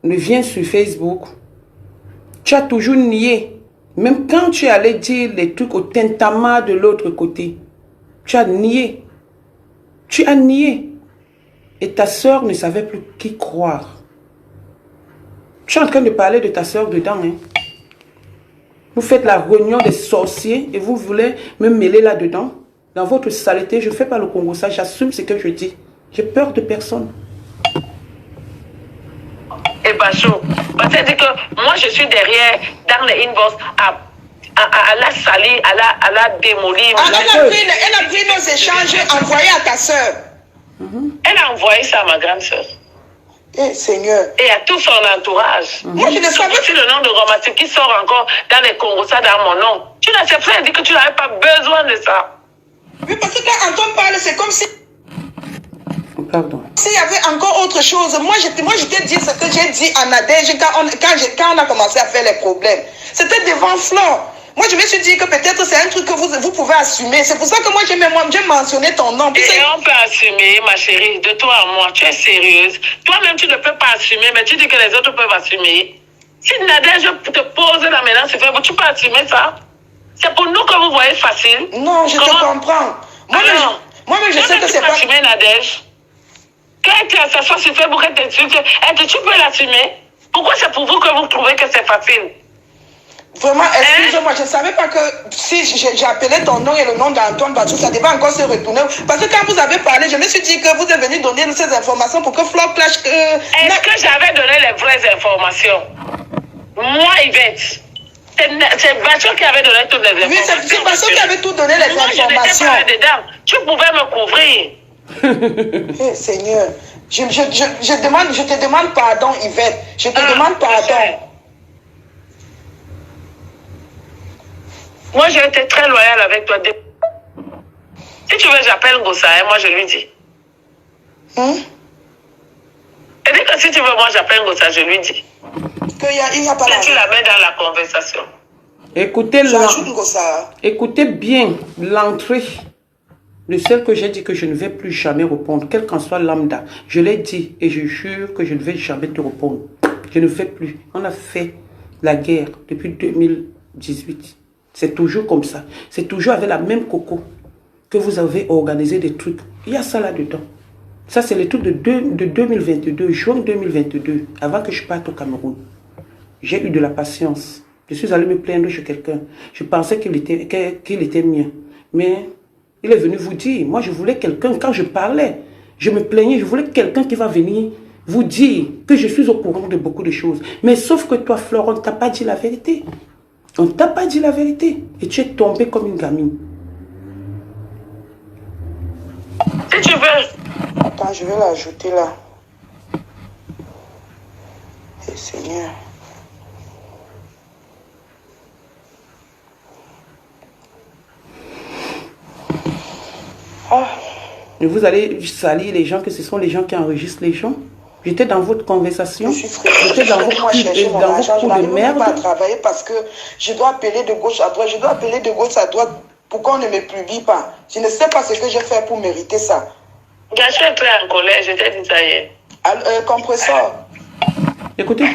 ne vienne sur Facebook, tu as toujours nié. Même quand tu allais dire les trucs au tintamarre de l'autre côté, tu as nié. Tu as nié. Et ta soeur ne savait plus qui croire. Tu es en train de parler de ta soeur dedans. Hein? Vous faites la réunion des sorciers et vous voulez me mêler là-dedans. Dans votre saleté, je ne fais pas le Congo ça. J'assume ce que je dis. J'ai peur de personne. Et Bachou, parce qu'elle dit que moi je suis derrière dans les inbox à la salir, à la démolir. Elle a pris nos échanges envoyés à ta soeur. Elle a envoyé ça à ma grande soeur. Eh Seigneur. Et à tout son entourage. Moi je ne savais pas. Si le nom de Romatique qui sort encore dans les Congos, ça dans mon nom. Tu n'as pas dit que tu n'avais pas besoin de ça. Oui, parce que quand Antoine parle, c'est comme si... Pardon. S'il y avait encore autre chose, moi je t'ai dit ce que j'ai dit à Nadège quand on a commencé à faire les problèmes. C'était devant Flore. Moi, je me suis dit que peut-être c'est un truc que vous pouvez assumer. C'est pour ça que moi, j'ai mentionné ton nom. Et on peut assumer, ma chérie, de toi à moi. Tu es sérieuse. Toi-même, tu ne peux pas assumer, mais tu dis que les autres peuvent assumer. Si Nadège te pose la menace, tu peux assumer ça. C'est pour nous que vous voyez facile. Non, je te comprends. Moi-même, je sais que c'est pas... assumer Nadège. Quand tu s'assoit sur Facebook et t'insulte, tu peux l'assumer. Pourquoi c'est pour vous que vous trouvez que c'est facile? Vraiment, excuse-moi, je ne savais pas que si j'ai appelé ton nom et le nom d'Antoine Bachou, ça devait encore se retourner. Parce que quand vous avez parlé, je me suis dit que vous êtes venu donner ces informations pour que Flore clash... Est-ce que j'avais donné les vraies informations? Moi, Yvette. C'est Bachou qui avait donné toutes les informations. Oui, c'est Bachou qui avait tout donné les informations. Moi, je n'étais pas dedans. Tu pouvais me couvrir. Eh, Seigneur, je te demande pardon, Yvette. Je te demande pardon. Moi, j'ai été très loyale avec toi. Si tu veux, j'appelle Gossa, moi je lui dis. Et dit que si tu veux, moi j'appelle Gossa, je lui dis. Il n'y a pas la... Tu la mets dans la conversation. Écoutez bien l'entrée de celle que j'ai dit que je ne vais plus jamais répondre, quel qu'en soit lambda. Je l'ai dit et je jure que je ne vais jamais te répondre. Je ne vais plus. On a fait la guerre depuis 2018. C'est toujours comme ça. C'est toujours avec la même coco que vous avez organisé des trucs. Il y a ça là-dedans. Ça, c'est le truc de 2022, juin 2022, avant que je parte au Cameroun. J'ai eu de la patience. Je suis allé me plaindre chez quelqu'un. Je pensais qu'il était mieux. Mais il est venu vous dire. Moi, je voulais quelqu'un, quand je parlais, je me plaignais, je voulais quelqu'un qui va venir vous dire que je suis au courant de beaucoup de choses. Mais sauf que toi, Flore, on ne t'a pas dit la vérité. On ne t'a pas dit la vérité. Et tu es tombée comme une gamine. Si tu veux. Attends, je vais l'ajouter là. Et Seigneur. Et vous allez salir les gens, que ce sont les gens qui enregistrent les gens. J'étais dans votre conversation. J'étais dans vos cours de merde. Je ne peux pas travailler parce que je dois appeler de gauche à droite. Je dois appeler de gauche à droite. Pourquoi on ne me publie pas? Je ne sais pas ce que j'ai fait pour mériter ça. Je suis très en colère, je t'ai dit ça hier. Compresseur. Écoutez.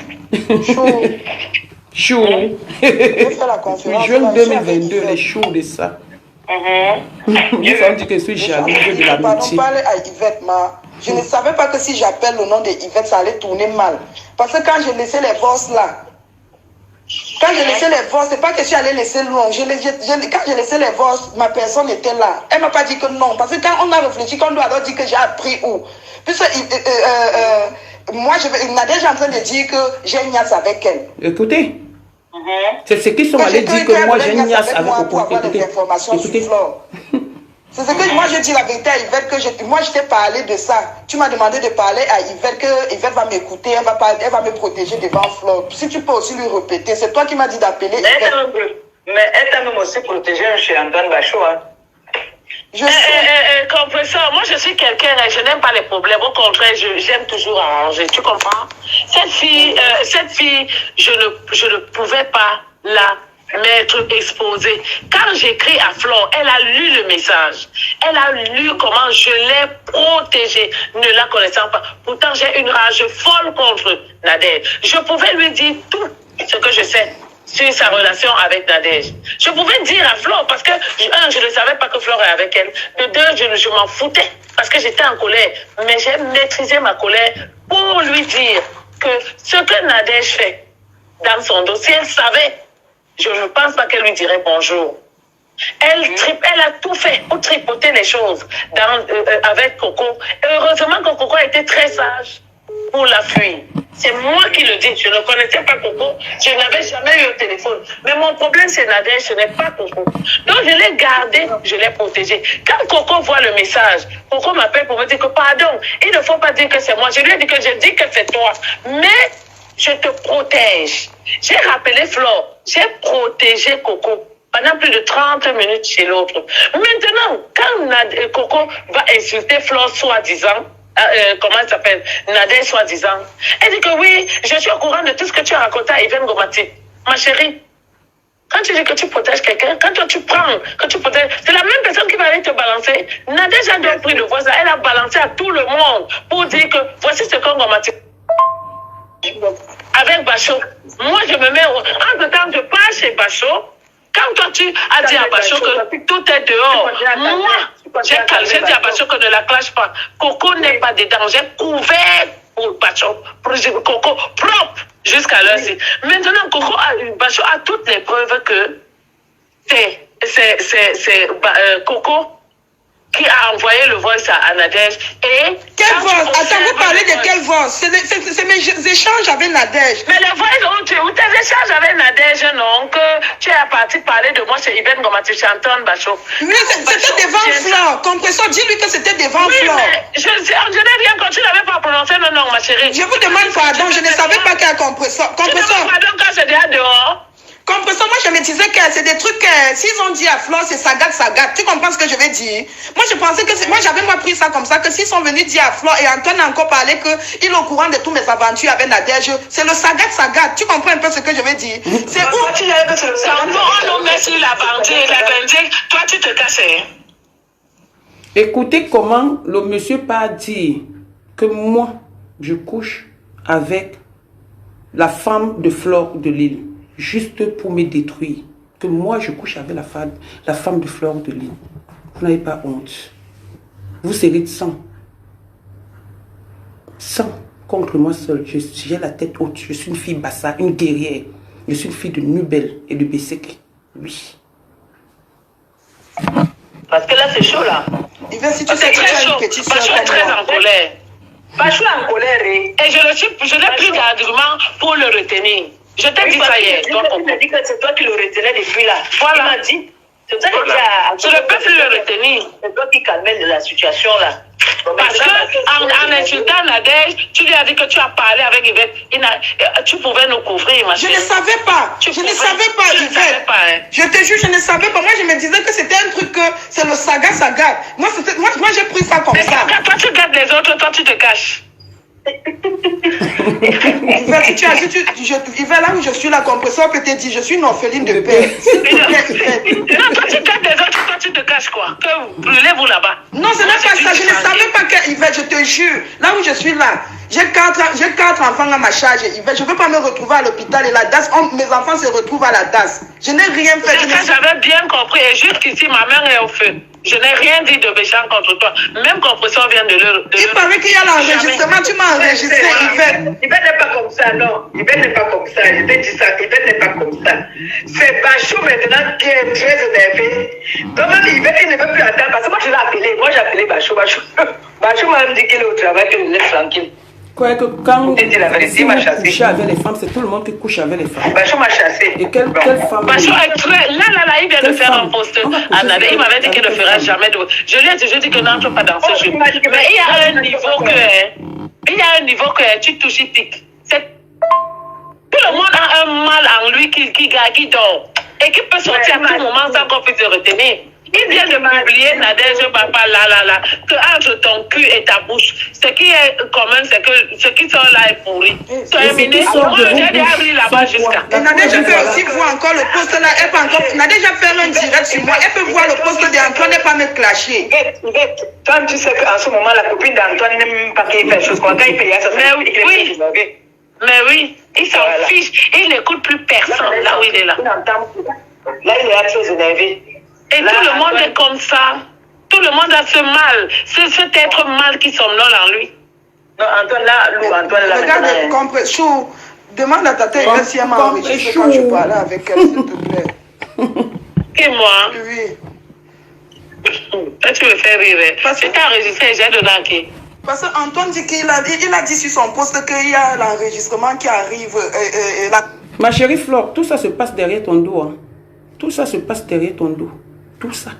Chaud. Chaud. Je fais la conférence. Juin 2022, les chauds de ça. Vous savez dire que je suis jaloux de l'amitié. Pardon, parle à Yvette, je ne savais pas que si j'appelle le nom de Yvette, ça allait tourner mal. Parce que quand j'ai laissé les boss là, Quand j'ai laissé les voix, c'est pas que je suis allée laisser loin. Quand j'ai laissé les voix, ma personne était là. Elle m'a pas dit que non. Parce que quand on a réfléchi, qu'on doit alors dire que j'ai appris où. Puisque moi, Nadège est en train de dire que j'ai niasse avec elle. Écoutez. C'est ce qu'ils sont allés dire que moi j'ai niasse avec Coco. Pour avoir des informations sur Flore. C'est ce que moi je dis la vérité à Yvette, que moi je t'ai parlé de ça. Tu m'as demandé de parler à Yvette, que Yvette va m'écouter, elle va me protéger devant Flore. Si tu peux aussi lui répéter, c'est toi qui m'as dit d'appeler Yvette. Mais elle t'a même aussi protégé chez Antoine Bachot. Hein. Compresseur, moi je suis quelqu'un, je n'aime pas les problèmes, au contraire, j'aime toujours arranger, tu comprends? Cette fille, je ne pouvais pas la mettre exposée. Quand j'écris à Flore, elle a lu le message, elle a lu comment je l'ai protégée, ne la connaissant pas. Pourtant, j'ai une rage folle contre Nadège. Je pouvais lui dire tout ce que je sais sur sa relation avec Nadège. Je pouvais dire à Flore, parce que, un, je ne savais pas que Flore est avec elle. De deux, je m'en foutais, parce que j'étais en colère. Mais j'ai maîtrisé ma colère pour lui dire que ce que Nadège fait dans son dossier, elle savait. Je ne pense pas qu'elle lui dirait bonjour. Elle a tout fait pour tripoter les choses avec Coco. Heureusement que Coco a été très sage pour la fuir. C'est moi qui le dis. Je ne connaissais pas Coco. Je n'avais jamais eu au téléphone. Mais mon problème, c'est Nadège, ce n'est pas Coco. Donc, je l'ai gardé, je l'ai protégé. Quand Coco voit le message, Coco m'appelle pour me dire que pardon, il ne faut pas dire que c'est moi. Je lui ai dit que je dis que c'est toi. Mais je te protège. J'ai rappelé Flore. J'ai protégé Coco pendant plus de 30 minutes chez l'autre. Maintenant, quand Coco va insulter Flore soi-disant, comment elle s'appelle, Nadège soi-disant, elle dit que oui, je suis au courant de tout ce que tu as raconté à Yvette Ngomati. Ma chérie, quand tu dis que tu protèges quelqu'un, quand toi tu prends, que tu protèges, c'est la même personne qui va aller te balancer. Nadège a donc pris le voisin, elle a balancé à tout le monde pour dire que voici ce que Ngomati avec Bachot. Moi, je me mets entre-temps, je passe chez Bachot. Quand toi, tu as dit à Bachot que tout est dehors, moi, j'ai dit à Bachot que ne la clash pas. Coco n'est pas dedans. J'ai couvert pour Bachot, pour Coco propre jusqu'à l'heure-ci. Maintenant, Bachot a toutes les preuves que c'est Coco qui a envoyé le voice à Nadège. Et quelle voix? Attends, vous parlez de quelle voix? C'est mes échanges avec Nadège. Mais les voix où tes échanges avec Nadège, non, que tu es parti parler de moi chez Yvette Ngomati, chez Antoine Bachot. Oui, c'était devant Flore. Compresseur, dis-lui que c'était devant Flore. Mais je n'ai rien quand tu n'avais pas prononcé le nom, ma chérie. Je vous demande pardon, je ne savais pas qu'il y a compresseur. Compresseur. Pardon quand je dis dehors. Compresseur, moi je me disais que c'est des trucs s'ils ont dit à Flore, c'est Sagat. Tu comprends ce que je vais dire? Moi je pensais que moi j'avais pris ça comme ça, que s'ils sont venus dire à Flore, et Antoine a encore parlé qu'il est au courant de toutes mes aventures avec Nadège, c'est le Sagat. Tu comprends un peu ce que je veux dire? C'est où tu disais que c'est le Sagat. On nous met sur la bandille, toi tu te casses. Écoutez comment le monsieur pas dit que moi je couche avec la femme de Flore de Lille. Juste pour me détruire. Que moi, je couche avec la femme de Flore de Lille. Vous n'avez pas honte. Vous serez de sang. Sang contre moi seul. J'ai la tête haute. Je suis une fille bassa, une guerrière. Je suis une fille de Nubel et de Bessek. Oui. Parce que là, c'est chaud, là. Si tu sais que tu as une petite soeur comme moi. Très en colère. Pas chaud en colère. Et je n'ai plus d'argument pour le retenir. Je t'ai dit ça hier. Il m'a dit que c'est toi qui le retenais depuis là. Voilà. Il m'a dit. C'est ça que je ne peux plus le retenir. C'est toi qui calmais la situation là. Parce qu'en insultant Nadège, tu lui as dit que tu as parlé avec Yvette. Tu pouvais nous couvrir, ma chérie. Je ne savais pas. Je ne savais pas, Yvette. Je te jure, je ne savais pas. Moi, je me disais que c'était un truc que c'est le Sagat. Moi, j'ai pris ça comme ça. Toi, tu gardes les autres, toi, tu te caches. Yvette, là où je suis, la compresseur peut te dire, je suis une orpheline de père. Non, toi tu gardes les autres, toi tu te caches quoi? Que brûlez-vous là-bas. Non, ce n'est pas ça, je ne savais pas que Yvette, je te jure, là où je suis là, j'ai quatre enfants à ma charge, Yvette, je ne veux pas me retrouver à l'hôpital et la DAS, mes enfants se retrouvent à la DAS. Je n'ai rien fait. J'avais bien compris et jusqu'ici ma mère est au feu. Je n'ai rien dit de méchant contre toi. Même compression vient de le... Il paraît qu'il y a l'enregistrement, tu m'as enregistré, Yvette. Yvette n'est pas comme ça, non. Yvette n'est pas comme ça. Je t'ai dit ça. Yvette n'est pas comme ça. C'est Bachou maintenant qui est très énervé. Donc même Yvette, il ne veut plus attendre. Parce que moi, je l'ai appelé. Moi, j'ai appelé Bachou. Bachou m'a même dit qu'il est au travail, que je le laisse tranquille. Quoi que quand Je t'ai dit la vérité, si il m'a vous chassé. couchez avec les femmes, c'est tout le monde qui couche avec les femmes. Bachou m'a chassé. Et quelle femme Bachou est très... Là, il vient de Quelle faire femme? un post On va à coucher Nadé. Il m'avait dit qu'il ne avec fera quelle jamais de... Je lui ai toujours dit que n'entre pas dans ce jeu. il m'a dit que- Mais il y a un niveau que... Il y a un niveau que tu touches, il pique. Tout le monde a un mal en lui qui dort. Et qui peut sortir à tout moment sans qu'on puisse le retenir. Il vient de publier Nadège Papa là, que entre ton cul et ta bouche, ce qui est commun, c'est que ce qui sort là est pourri. Terminé. sort de Moi, j'ai vos déjà bouches pris là-bas sont jusqu'à. quoi? Et Nadège peut aussi voir encore le poste là. Elle peut encore. Nadège a fait un direct sur moi. Elle peut voir le poste d'Antoine et pas me clasher. Yvette, toi, tu sais qu'en ce moment, la copine d'Antoine n'aime même pas qu'il fait chose. Quand il paye, ça Mais oui. Mais oui, il s'en Voilà. fiche. Il n'écoute plus personne là où il est là. Là, il est très énervé. Et Là, tout le monde Antoine- est comme ça. Tout le monde a ce mal, cet être mal qui somnole en lui. Non, Antoine, Antoine, là, Regarde, maintenant, Chou, demande à ta tête si elle m'a enregistré Chou. quand je parlais avec elle, s'il te plaît. Et moi, Oui. toi, tu me fais rire. Parce que- Je t'ai enregistré, j'ai donné à qui? Parce qu'Antoine dit qu'il a dit sur son poste qu'il y a l'enregistrement qui arrive. Ma chérie Flore, tout ça se passe derrière ton dos. Hein. Tout ça se passe derrière ton dos. Tout ça.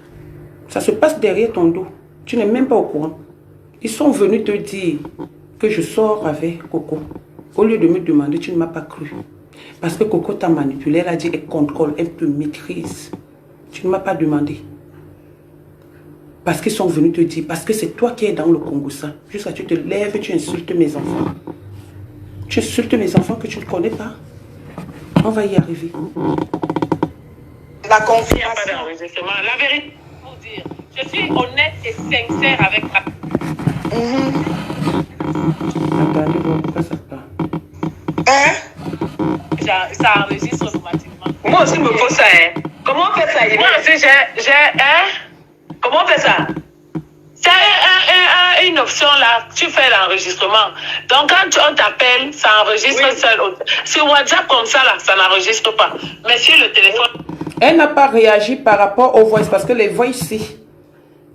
Ça se passe derrière ton dos. Tu n'es même pas au courant. Ils sont venus te dire que je sors avec Coco. Au lieu de me demander, tu ne m'as pas cru. Parce que Coco t'a manipulé. Elle a dit, elle contrôle, elle te maîtrise. Tu ne m'as pas demandé. Parce qu'ils sont venus te dire, parce que c'est toi qui es dans le Congo, ça. Jusqu'à tu te lèves et tu insultes mes enfants. Tu insultes mes enfants que tu ne connais pas. On va y arriver. La Il n'y a pas confirmation. d'enregistrement. La vérité, pour dire, je suis honnête et sincère avec ta... Attendez, voir pourquoi ça part. Hein? Ça enregistre automatiquement. moi aussi, il me faut ça, hein. Comment on fait ça, Yvette? Moi aussi, Comment on fait ça? C'est une option là, tu fais l'enregistrement. Donc quand on t'appelle, ça enregistre Oui. seul. Sur WhatsApp comme ça là, ça n'enregistre pas. Mais sur le téléphone, Elle n'a pas réagi par rapport aux voice parce que les voice, si,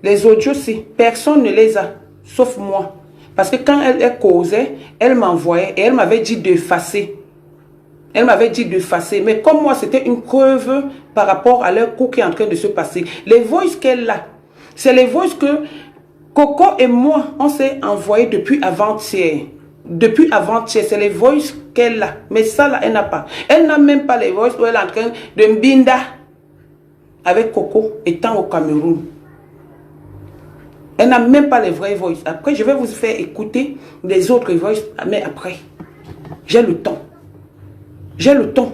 les audios, si, personne ne les a, sauf moi. Parce que quand elle causait, elle m'envoyait et elle m'avait dit d'effacer. Elle m'avait dit d'effacer. Mais comme moi, c'était une preuve par rapport à leur coup qui est en train de se passer. Les voices qu'elle a, c'est les voices que Coco et moi, on s'est envoyé depuis avant-hier. Depuis avant-hier, c'est les voices qu'elle a. Mais ça, là, elle n'a pas. Elle n'a même pas les voices où elle est en train de mbinda avec Coco étant au Cameroun. Elle n'a même pas les vraies voices. Après, je vais vous faire écouter les autres voices, mais après. J'ai le temps. J'ai le temps.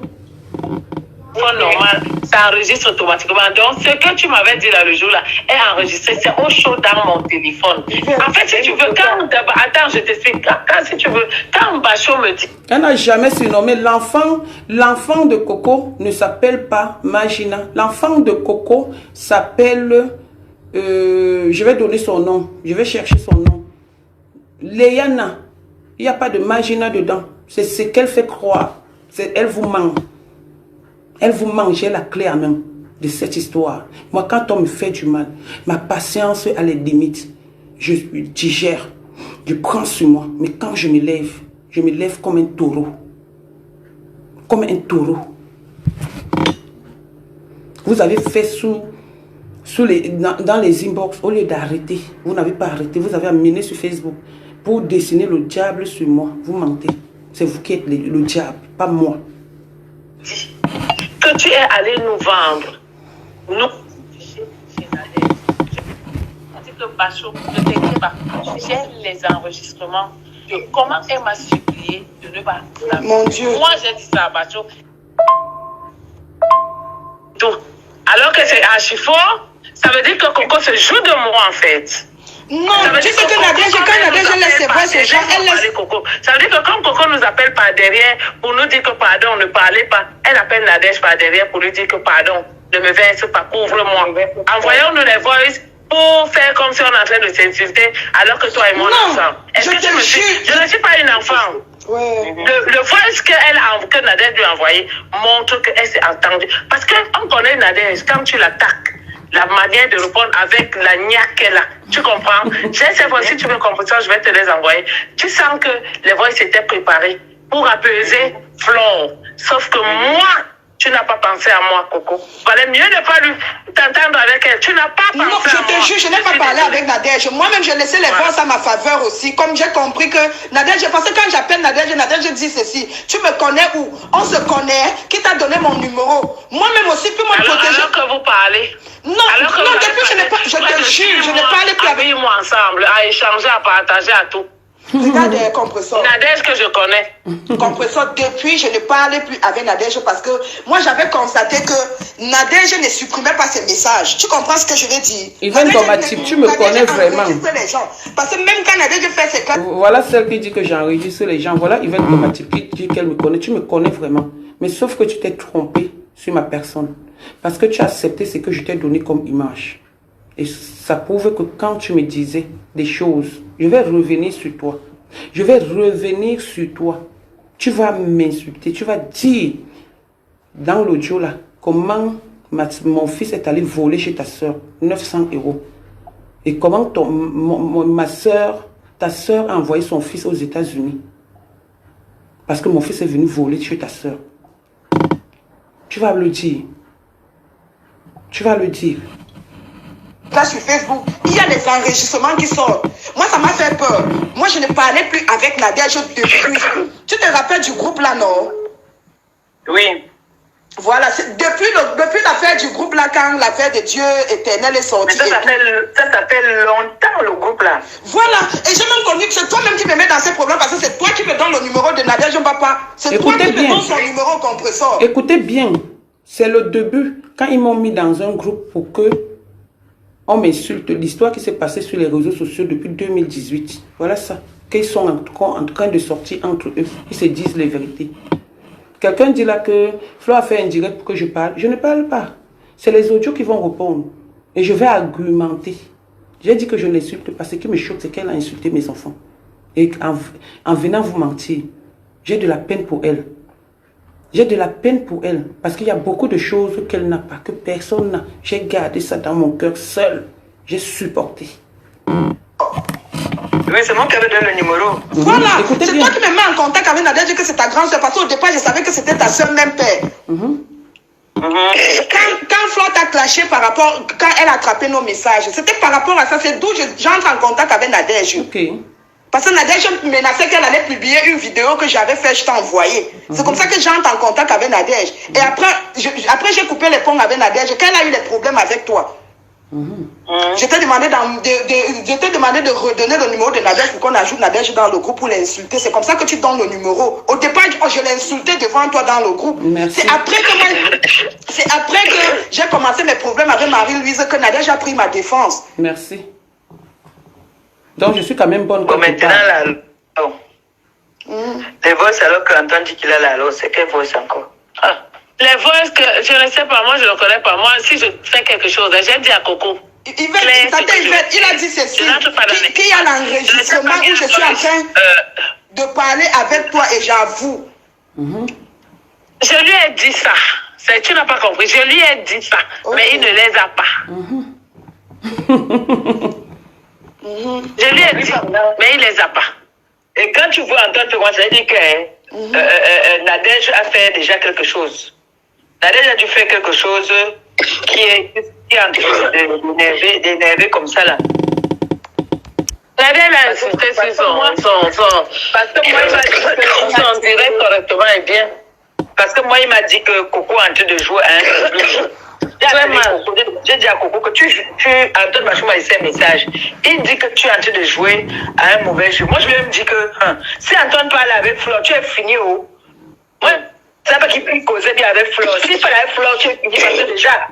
normal, ça enregistre automatiquement. Donc, ce que tu m'avais dit là le jour là est enregistré, c'est au chaud dans mon téléphone. En fait, si tu veux, attends, je t'explique. Si tu veux, quand Bachot me dit. Elle n'a jamais surnommé l'enfant. L'enfant de Coco ne s'appelle pas Magina. L'enfant de Coco s'appelle. Je vais donner son nom. Je vais chercher son nom. Léana. Il n'y a pas de Magina dedans. C'est ce qu'elle fait croire. Elle vous ment. Elle vous ment. J'ai la clé en main de cette histoire. Moi, quand on me fait du mal, ma patience a les limites. Je digère. Je prends sur moi. Mais quand je me lève comme un taureau. Comme un taureau. Vous avez fait dans les inbox, au lieu d'arrêter, vous n'avez pas arrêté, vous avez amené sur Facebook pour dessiner le diable sur moi. Vous mentez. C'est vous qui êtes le diable, pas moi. Que tu es allé nous vendre. Nous. Que Bachot, ne t'inquiète pas. J'ai les enregistrements de comment elle m'a supplié de ne pas. Mon Dieu. Moi, j'ai dit ça à Bachot. Tout. Alors que c'est archi fort, ça veut dire que Coco se joue de moi en fait. Non, tu sais que Nadège, quand Nadège laisse ses voix, ces gens, elle laisse. Ça veut dire que quand Coco nous appelle par derrière pour nous dire que pardon, ne parlez pas, elle appelle Nadège par derrière pour lui dire que pardon, ne me verse pas, couvre-moi. Envoyons-nous les voices pour faire comme si on est en train de s'insulter alors que toi et moi on est ensemble. Est-ce que tu me suis? Je ne suis pas une enfant. Ouais. Le voice que Nadège lui a envoyé montre qu'elle s'est entendue. Parce qu'on connaît Nadège, quand tu l'attaques, la manière de répondre avec la niaque qu'elle a. Tu comprends? J'ai ces voix, si tu veux comprendre ça, je vais te les envoyer. Tu sens que les voix s'étaient préparées pour apaiser Flore. Sauf que moi, tu n'as pas pensé à moi, Coco. Il fallait mieux ne pas lui t'entendre avec elle. Tu n'as pas pensé à moi. Non, je te jure, je n'ai pas parlé avec Nadège. Moi-même, je laissais les voix à ma faveur aussi. Comme j'ai compris que Nadège, parce que quand j'appelle Nadège, Nadège dit ceci. Tu me connais où? On se connaît. Qui t'a donné mon numéro? Moi-même aussi, puis moi protéger. Alors que vous parlez. Non, depuis, je n'ai pas, je te jure, je n'ai pas parlé plus avec. Moi ensemble, à échanger, à partager, à tout. Regarde, compresseur. Nadège que je connais. Compresseur, depuis, je ne parlais plus avec Nadège parce que moi, j'avais constaté que Nadège ne supprimait pas ses messages. Tu comprends ce que je veux dire? Yvonne Tomatique, tu me connais vraiment. Les gens. Parce que même quand Nadège fait ses classes... Voilà celle qui dit que j'enregistre les gens. Voilà Yvonne Tomatique qui dit qu'elle me connaît. Tu me connais vraiment. Mais sauf que tu t'es trompé sur ma personne. Parce que tu as accepté ce que je t'ai donné comme image. Et ça prouve que quand tu me disais des choses, je vais revenir sur toi. Je vais revenir sur toi. Tu vas m'insulter. Tu vas dire dans l'audio là comment mon fils est allé voler chez ta soeur 900 €. Et comment ta soeur a envoyé son fils aux États-Unis. Parce que mon fils est venu voler chez ta soeur. Tu vas le dire. Tu vas le dire. Là sur Facebook, il y a les enregistrements qui sortent. Moi, ça m'a fait peur. Moi, je ne parlais plus avec Nadège depuis. Tu te rappelles du groupe là, non? Oui. Voilà, depuis l'affaire du groupe là, quand l'affaire de Dieu éternel est sortie. Mais ça fait longtemps le groupe là. Voilà, et j'ai même connu que c'est toi-même qui me mets dans ces problèmes parce que c'est toi qui me donnes le numéro de Nadège Papa. C'est toi qui me donnes son numéro au compresseur. Écoutez bien, c'est le début. Quand ils m'ont mis dans un groupe pour que on m'insulte, l'histoire qui s'est passée sur les réseaux sociaux depuis 2018. Voilà ça. Qu'ils sont en train de sortir entre eux. Ils se disent les vérités. Quelqu'un dit là que Flo a fait un direct pour que je parle. Je ne parle pas. C'est les audios qui vont répondre. Et je vais argumenter. J'ai dit que je ne l'insulte pas. Ce qui me choque, c'est qu'elle a insulté mes enfants. Et en venant vous mentir, j'ai de la peine pour elle. J'ai de la peine pour elle. Parce qu'il y a beaucoup de choses qu'elle n'a pas, que personne n'a. J'ai gardé ça dans mon cœur seul. J'ai supporté. Oui, c'est moi qui avais donné le numéro. Voilà, c'est toi qui me mets en contact avec Nadège que c'est ta grande soeur. Parce qu'au départ, je savais que c'était ta soeur même père. Quand Flo t'a clashé par rapport, quand elle a attrapé nos messages, c'était par rapport à ça. C'est d'où j'entre en contact avec Nadège. Parce que Nadège menaçait qu'elle allait publier une vidéo que j'avais fait, je t'ai envoyé. C'est comme ça que j'entre en contact avec Nadège. Et après j'ai coupé les ponts avec Nadège. Quand elle a eu des problèmes avec toi, je t'ai demandé, de redonner le numéro de Nadège pour qu'on ajoute Nadège dans le groupe pour l'insulter. C'est comme ça que tu donnes le numéro. Au départ, je l'ai insulté devant toi dans le groupe. C'est après que j'ai commencé mes problèmes avec Marie-Louise que Nadège a pris ma défense. Merci. Donc je suis quand même bonne. Bon, maintenant, là, les voix, alors qu'Antoine dit qu'il a la loi, c'est quelle voix encore? Les voix que je ne sais pas, moi je ne connais pas. Moi, si je fais quelque chose, j'ai dit à Coco. Il a dit ceci. Qu'il y a l'enregistrement où je suis en train de parler avec toi et j'avoue. Je lui ai dit ça. Tu n'as pas compris. Je lui ai dit ça. Mais il ne les a pas. Je lui ai dit, mais il les a pas. Et quand tu vois Antoine, moi, ça veut dire que Nadège a fait déjà quelque chose. Nadège a dû faire quelque chose qui est en train d'énerver comme ça là. Nadège a insisté sur son parce que moi, il m'a dit que son direct correctement et bien. Parce que moi, il m'a dit que Coco est en train de jouer à un jeu. J'ai dit à Coco que Antoine Bachou m'a laissé un message. Il dit que tu es en train de jouer à un mauvais jeu. Moi, je lui ai dit que si Antoine parle avec Flore, tu es fini. Moi, c'est pas qu'il peut causer bien avec Flore. S'il parle avec Flore, tu es fini parce que déjà,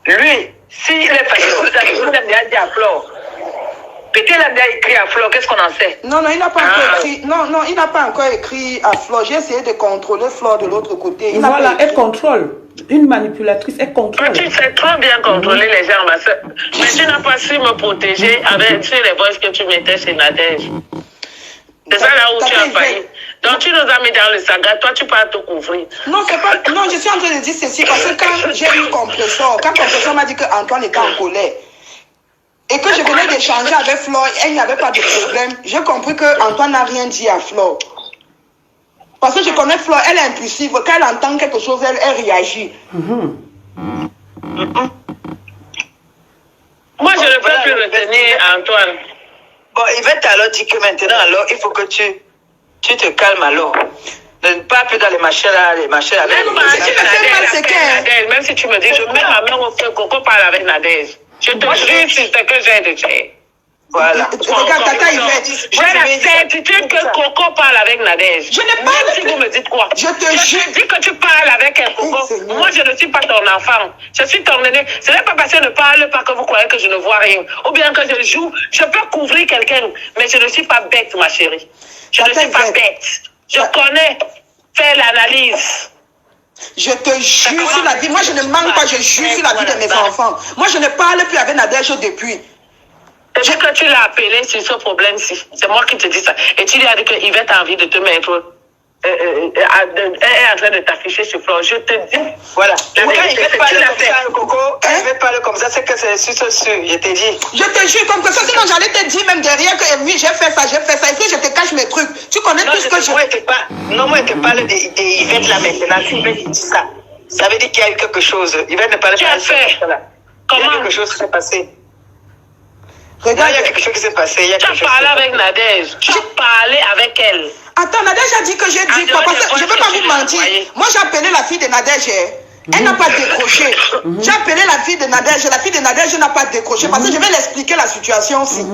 lui, s'il est fatigué, il a bien dit à Flore. Peut-être qu'il a bien écrit à Flore, qu'est-ce qu'on en sait? Non, il n'a pas encore écrit. Non, il n'a pas encore écrit à Flore. J'ai essayé de contrôler Flore de l'autre côté. Voilà, elle contrôle. Une manipulatrice, elle contrôle. Tu sais trop bien contrôler les gens, ma soeur. Mais tu n'as pas su me protéger sur les voices que tu mettais chez Nadège. C'est ça là où tu as failli. Donc tu nous as mis dans le saga, toi tu peux te couvrir. Non, c'est pas. Non, je suis en train de dire ceci parce que quand j'ai eu Compressor, quand Compressor m'a dit qu'Antoine était en colère et que je venais d'échanger avec Flore, et il n'y avait pas de problème, j'ai compris qu'Antoine n'a rien dit à Flore. Parce que je connais Flore, elle est impulsive, quand elle entend quelque chose, elle réagit. Moi je ne peux plus retenir Antoine. Bon, Yvette alors dit que maintenant, alors, il faut que tu te calmes alors. Ne pas plus dans les machins là, les machins avec Nadège, même si tu me dis, je mets ma main au feu, Coco parle avec Nadège. Je te jure, c'est ce que j'ai de dire. Voilà. Regarde, Tata Yvette. J'ai la certitude que Coco parle avec Nadège. Je n'ai pas. Même si vous me dites quoi. Je te jure. Je dis que tu parles avec un Coco. Moi, je ne suis pas ton enfant. Je suis ton aîné. Ce n'est pas parce que je ne parle pas que vous croyez que je ne vois rien. Ou bien que je joue. Je peux couvrir quelqu'un. Mais je ne suis pas bête, ma chérie. Je ne suis pas bête. Je connais. Fais l'analyse. Je te jure sur la vie. Moi, je ne manque pas. Je jure sur la vie de mes enfants. Moi, je ne parle plus avec Nadège depuis. Depuis que tu l'as appelé sur ce problème-ci, c'est moi qui te dis ça. Et tu lui as dit que Yvette a envie de te mettre. Elle est en train de t'afficher sur Flore. Je te dis. Voilà. Quand Yvette parle comme ça, Coco, Yvette parle comme ça, c'est que c'est sûr. Je t'ai dit. Je te jure comme que ça. Sinon, j'allais te dire même derrière que oui, j'ai fait ça. Et puis, je te cache mes trucs. Tu connais tout ce que je. Non, moi, je te parle d'Yvette là maintenant. Si Yvette dit ça, ça veut dire qu'il y a eu quelque chose. Yvette ne parle pas de ça. Comment? Il y a quelque chose qui s'est passé. Regarde, il y a quelque chose qui s'est passé. Tu as parlé avec Nadège. Tu as parlé avec elle. Attends, Nadège a dit que j'ai dit quoi? Parce que je ne veux pas vous mentir. Moi, j'ai appelé la fille de Nadège. Elle n'a pas décroché. J'ai appelé la fille de Nadège. La fille de Nadège n'a pas décroché. Parce que je vais l'expliquer la situation aussi.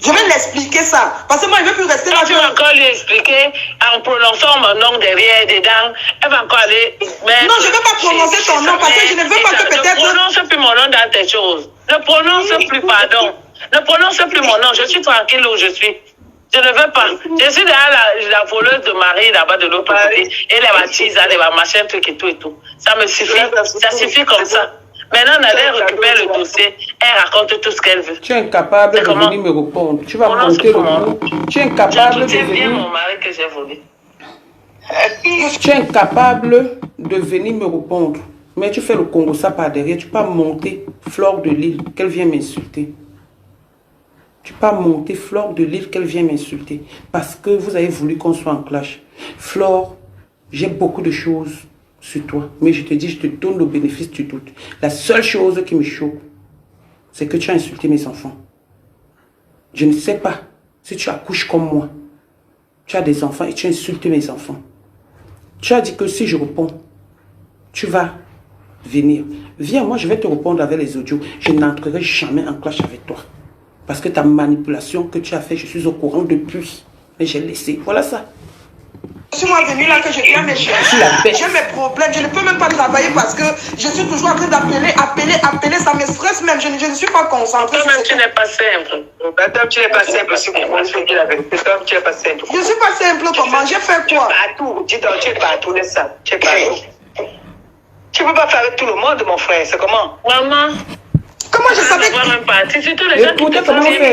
Je vais l'expliquer ça. Parce que moi, je ne veux plus rester là. Tu vas encore lui expliquer en prononçant mon nom derrière, dedans. Elle va encore aller. Non, je ne veux pas prononcer ton nom parce que je ne veux pas que peut-être. Ne prononce plus mon nom dans tes choses. Ne prononce plus, pardon. Ne prononce plus mon nom. Je suis tranquille où je suis. Je ne veux pas. Je suis derrière la voleuse de Marie là-bas de l'autre côté. Et les bâtisses, les machins, trucs et tout et tout. Ça me suffit. Ça suffit comme ça. Maintenant, Nadège récupère le dossier, elle raconte tout ce qu'elle veut. Tu es incapable de venir me répondre. Tu vas monter le coup. Tu es incapable de venir. Mon mari que j'ai volé. Tu es incapable de venir me répondre. Mais tu fais le Congo ça par derrière. Tu peux pas monter Flore de Lille qu'elle vient m'insulter. Tu peux pas monter Flore de Lille qu'elle vient m'insulter. Parce que vous avez voulu qu'on soit en clash. Flore, j'ai beaucoup de choses sur toi. Mais je te dis, je te donne le bénéfice du doute. La seule chose qui me choque, c'est que tu as insulté mes enfants. Je ne sais pas si tu accouches comme moi. Tu as des enfants et tu insultes mes enfants. Tu as dit que si je réponds, tu vas venir. Viens, moi je vais te répondre avec les audios. Je n'entrerai jamais en clash avec toi. Parce que ta manipulation que tu as fait, je suis au courant depuis. Mais j'ai laissé. Voilà ça. Je suis moi venue là que je viens me chercher. J'ai mes problèmes. Je ne peux même pas travailler parce que je suis toujours en train d'appeler. Ça me stresse même. Je ne suis pas concentrée. Toi-même, tu n'es pas simple. Madame, tu n'es pas simple. Je vais dire la vérité. Toi, tu n'es pas simple. Je ne suis pas simple. Comment? J'ai fait quoi? Partout. Dis donc, tu es partout, laisse ça. Tu es partout. Tu ne peux pas faire avec tout le monde, mon frère. C'est comment? Maman. Comment je savais que...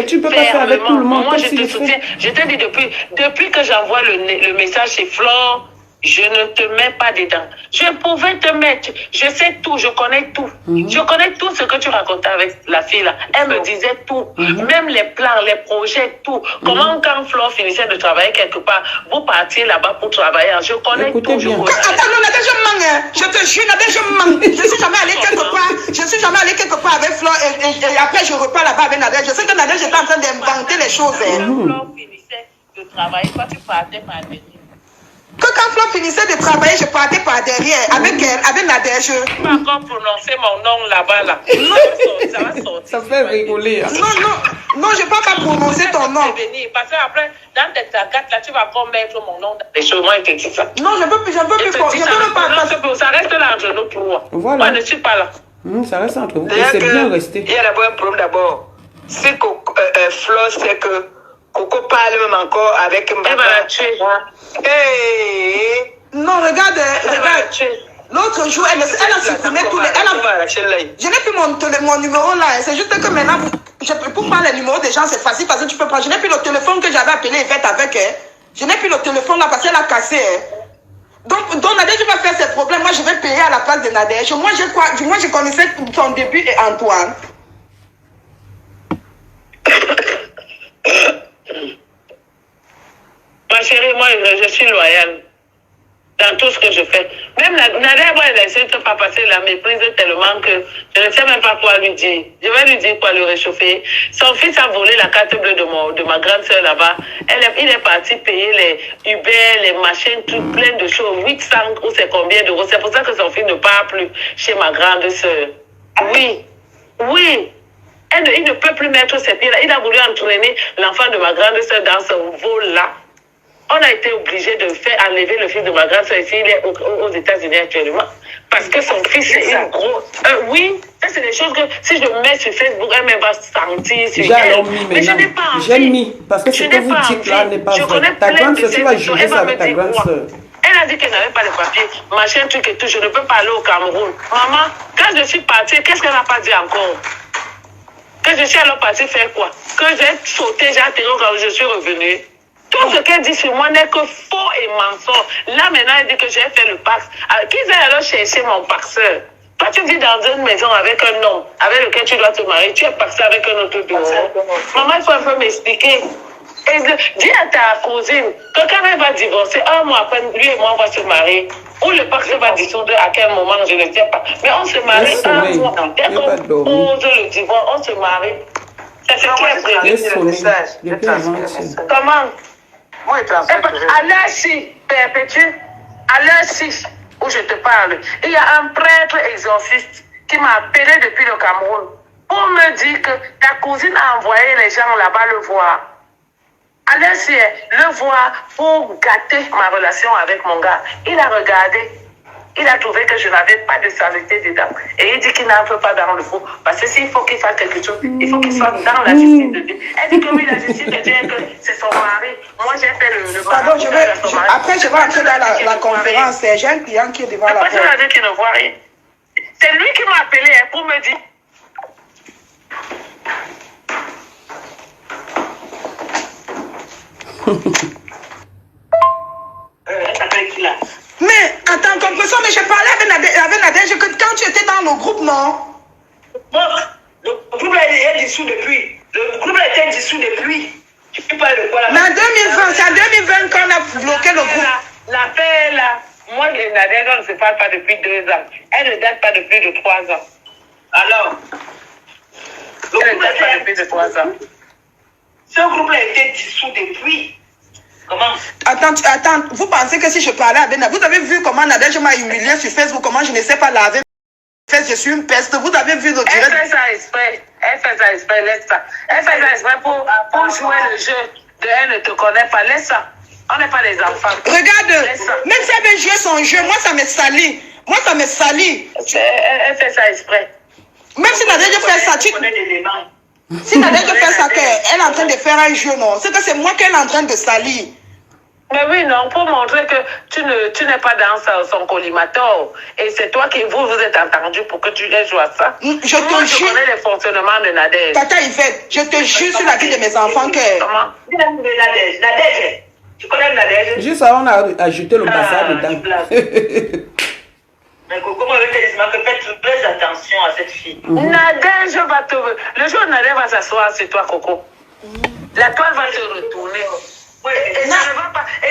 Tu peux pas faire avec tout le monde. Moi, je te soutiens. Je te dis depuis que j'envoie le message chez Flore, je ne te mets pas dedans. Je pouvais te mettre. Je sais tout. Je connais tout. Je connais tout ce que tu racontais avec la fille là. Elle me disait tout. Même les plans, les projets, tout. Comment quand Flore finissait de travailler quelque part, vous partiez là-bas pour travailler. Je connais tout. Attends, non, Nadège, je manque. Je te jure, Nadège, je manque. Je suis jamais allée quelque part. Je suis jamais allée quelque part avec Flore et après je repars là-bas avec Nadège. Je sais que Nadège était en train d'inventer les choses. Quand Flore finissait de travailler, toi tu partais par derrière. Que quand Flore finissait de travailler, je partais par derrière avec elle, avec Nadège. Tu vas encore prononcer mon nom là-bas là. Ça va sortir. Ça fait rigoler. Non, je ne peux pas prononcer ton nom. Parce qu'après, dans tes tagates là, tu vas encore mettre mon nom dans les choses. Moi, je te dis ça. Non, je ne peux plus. Je peux pas. Ça reste là entre nous pour moi. Voilà. Moi, je ne suis pas là. Ça reste entre vous. C'est bien resté. Il y a d'abord un problème d'abord. Si Flore sait que Coco parle même encore avec elle va la tuer. Non, regarde. L'autre jour, elle a supprimé tous les... Je n'ai plus mon numéro là. C'est juste que maintenant, pour prendre les numéros des gens, c'est facile parce que tu peux prendre. Je n'ai plus le téléphone que j'avais appelé Yvette avec elle. Je n'ai plus le téléphone là parce qu'elle a cassé. Donc Nadège va faire ses problèmes. Moi, je vais payer à la place de Nadège. Moi, je connaissais son début et Antoine. Ma chérie, moi, je suis loyale dans tout ce que je fais. Même Nadia, moi, elle essaie de ne pas passer la méprise tellement que je ne sais même pas quoi lui dire. Je vais lui dire quoi le réchauffer. Son fils a volé la carte bleue de ma grande soeur là-bas. Il est parti payer les Uber, les machines, tout plein de choses. 800 ou c'est combien d'euros. C'est pour ça que son fils ne part plus chez ma grande soeur. Oui, oui. Il ne peut plus mettre ses pieds là. Il a voulu entraîner l'enfant de ma grande soeur dans ce vol-là. On a été obligé de faire enlever le fils de ma grande soeur ici. Il est aux États-Unis actuellement. Parce que son fils est une grosse... oui, ça c'est des choses que si je mets sur Facebook, elle va sentir sur elle. Mais je n'ai pas envie. J'ai mis, parce que ce que vous dites là n'est pas vrai. Ta grande soeur, tu vas juger ça avec ta grande soeur. Elle a dit qu'elle n'avait pas de papier, machin, truc et tout. Je ne peux pas aller au Cameroun. Maman, quand je suis partie, qu'est-ce qu'elle n'a pas dit encore? Que je suis alors partie faire quoi? Que j'ai sauté, j'ai atterri quand je suis revenue. Tout ce qu'elle dit sur moi n'est que faux et mensonge. Là, maintenant, elle dit que j'ai fait le pax. Qu'ils aillent alors chercher mon paxeur. Toi, tu vis dans une maison avec un homme avec lequel tu dois te marier. Tu es paxé avec un autre dehors. Maman, il faut un peu m'expliquer. Dis à ta cousine que quand elle va divorcer, un mois après, lui et moi, on va se marier. Ou le pacte va dissoudre à quel moment, je ne sais pas. Mais on se marie un mois. Dès qu'on pose le divorce, on se marie. C'est ce qui est prévu. Comment? À l'heure 6, perpétue, à l'heure 6 où je te parle, il y a un prêtre exorciste qui m'a appelé depuis le Cameroun pour me dire que ta cousine a envoyé les gens là-bas le voir. À l'heure 6, le voir pour gâter ma relation avec mon gars. Il a regardé. Il a trouvé que je n'avais pas de saleté dedans. Et il dit qu'il n'entre pas dans le faux. Parce que s'il faut qu'il fasse quelque chose, il faut qu'il soit dans la justice de Dieu. Elle dit que oui, la justice de Dieu, que c'est son mari. Moi, j'ai fait le pardon, après, je vais entrer dans la conférence. J'ai un client qui est devant la porte. Après, je dit qu'il ne voit rien. C'est lui qui m'a appelé pour me dire. Mais, attends, comprenons, mais je parlais avec Nadège que quand tu étais dans le groupe, non? Bon, le groupe est dissous depuis. Le groupe a été dissous depuis. Tu peux pas le voir. Mais en 2020, c'est en 2020 qu'on a bloqué le groupe. L'affaire là, moi et Nadège, on ne se parle pas depuis 2 ans. Elle ne date pas de plus de 3 ans. Alors, elle ne date pas de plus de 3 ans. Ce groupe a été dissous depuis. Comment? Attends, vous pensez que si je parlais avec Nadège, vous avez vu comment Nadège m'a humilié sur Facebook, comment je ne sais pas laver mes fesses, je suis une peste, vous avez vu le direct. Elle fait ça exprès, laisse ça. Elle fait ça exprès pour jouer le jeu de elle ne te connaît pas, laisse ça. On n'est pas des enfants. Regarde, même si elle veut jouer son jeu, moi ça me salit. Elle fait ça exprès. Même si Nadège fait ça, si Nadège fait ça, qu'elle est en train de faire un jeu, non, c'est que c'est moi qu'elle est en train de salir. Mais oui, non, pour montrer que tu n'es pas dans son collimateur. Et c'est toi qui vous êtes entendu pour que tu aies joué à ça. Je te jure. Je connais les fonctionnements de Nadège. Tata Yvette, je te jure sur la vie de mes enfants que... Comment? Nadège. Tu connais Nadège? Juste ça, on a ajouté le bazar dedans. Mais comment que faites très attention à cette fille. Nadège va te... Le jour où Nadège va s'asseoir sur toi, Coco, la toile va se retourner. Oui, et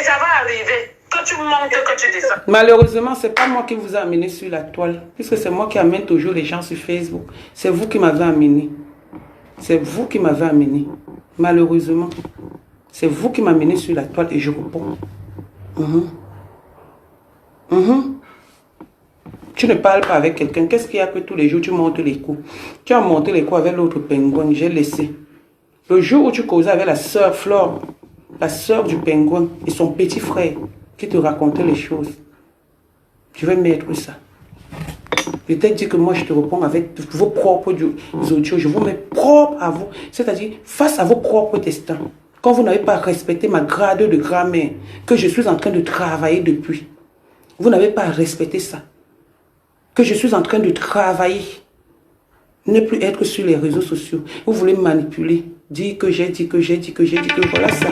ça va arriver. Que tu montes, que tu descends. Malheureusement, ce n'est pas moi qui vous ai amené sur la toile. Puisque c'est moi qui amène toujours les gens sur Facebook. C'est vous qui m'avez amené. C'est vous qui m'avez amené. Malheureusement. C'est vous qui m'amenez sur la toile et je réponds. Tu ne parles pas avec quelqu'un. Qu'est-ce qu'il y a que tous les jours tu montes les coups? Tu as monté les coups avec l'autre pingouin. J'ai laissé. Le jour où tu causais avec la sœur Flore, la sœur du pingouin et son petit frère qui te racontait les choses. Je vais mettre ça. Je t'ai dit que moi je te réponds avec vos propres audios. Je vous mets propre à vous. C'est-à-dire face à vos propres destins. Quand vous n'avez pas respecté ma grade de grammaire que je suis en train de travailler depuis. Vous n'avez pas respecté ça. Que je suis en train de travailler. Ne plus être sur les réseaux sociaux. Vous voulez manipuler. Dire que j'ai dit que j'ai dit que j'ai dit que voilà ça.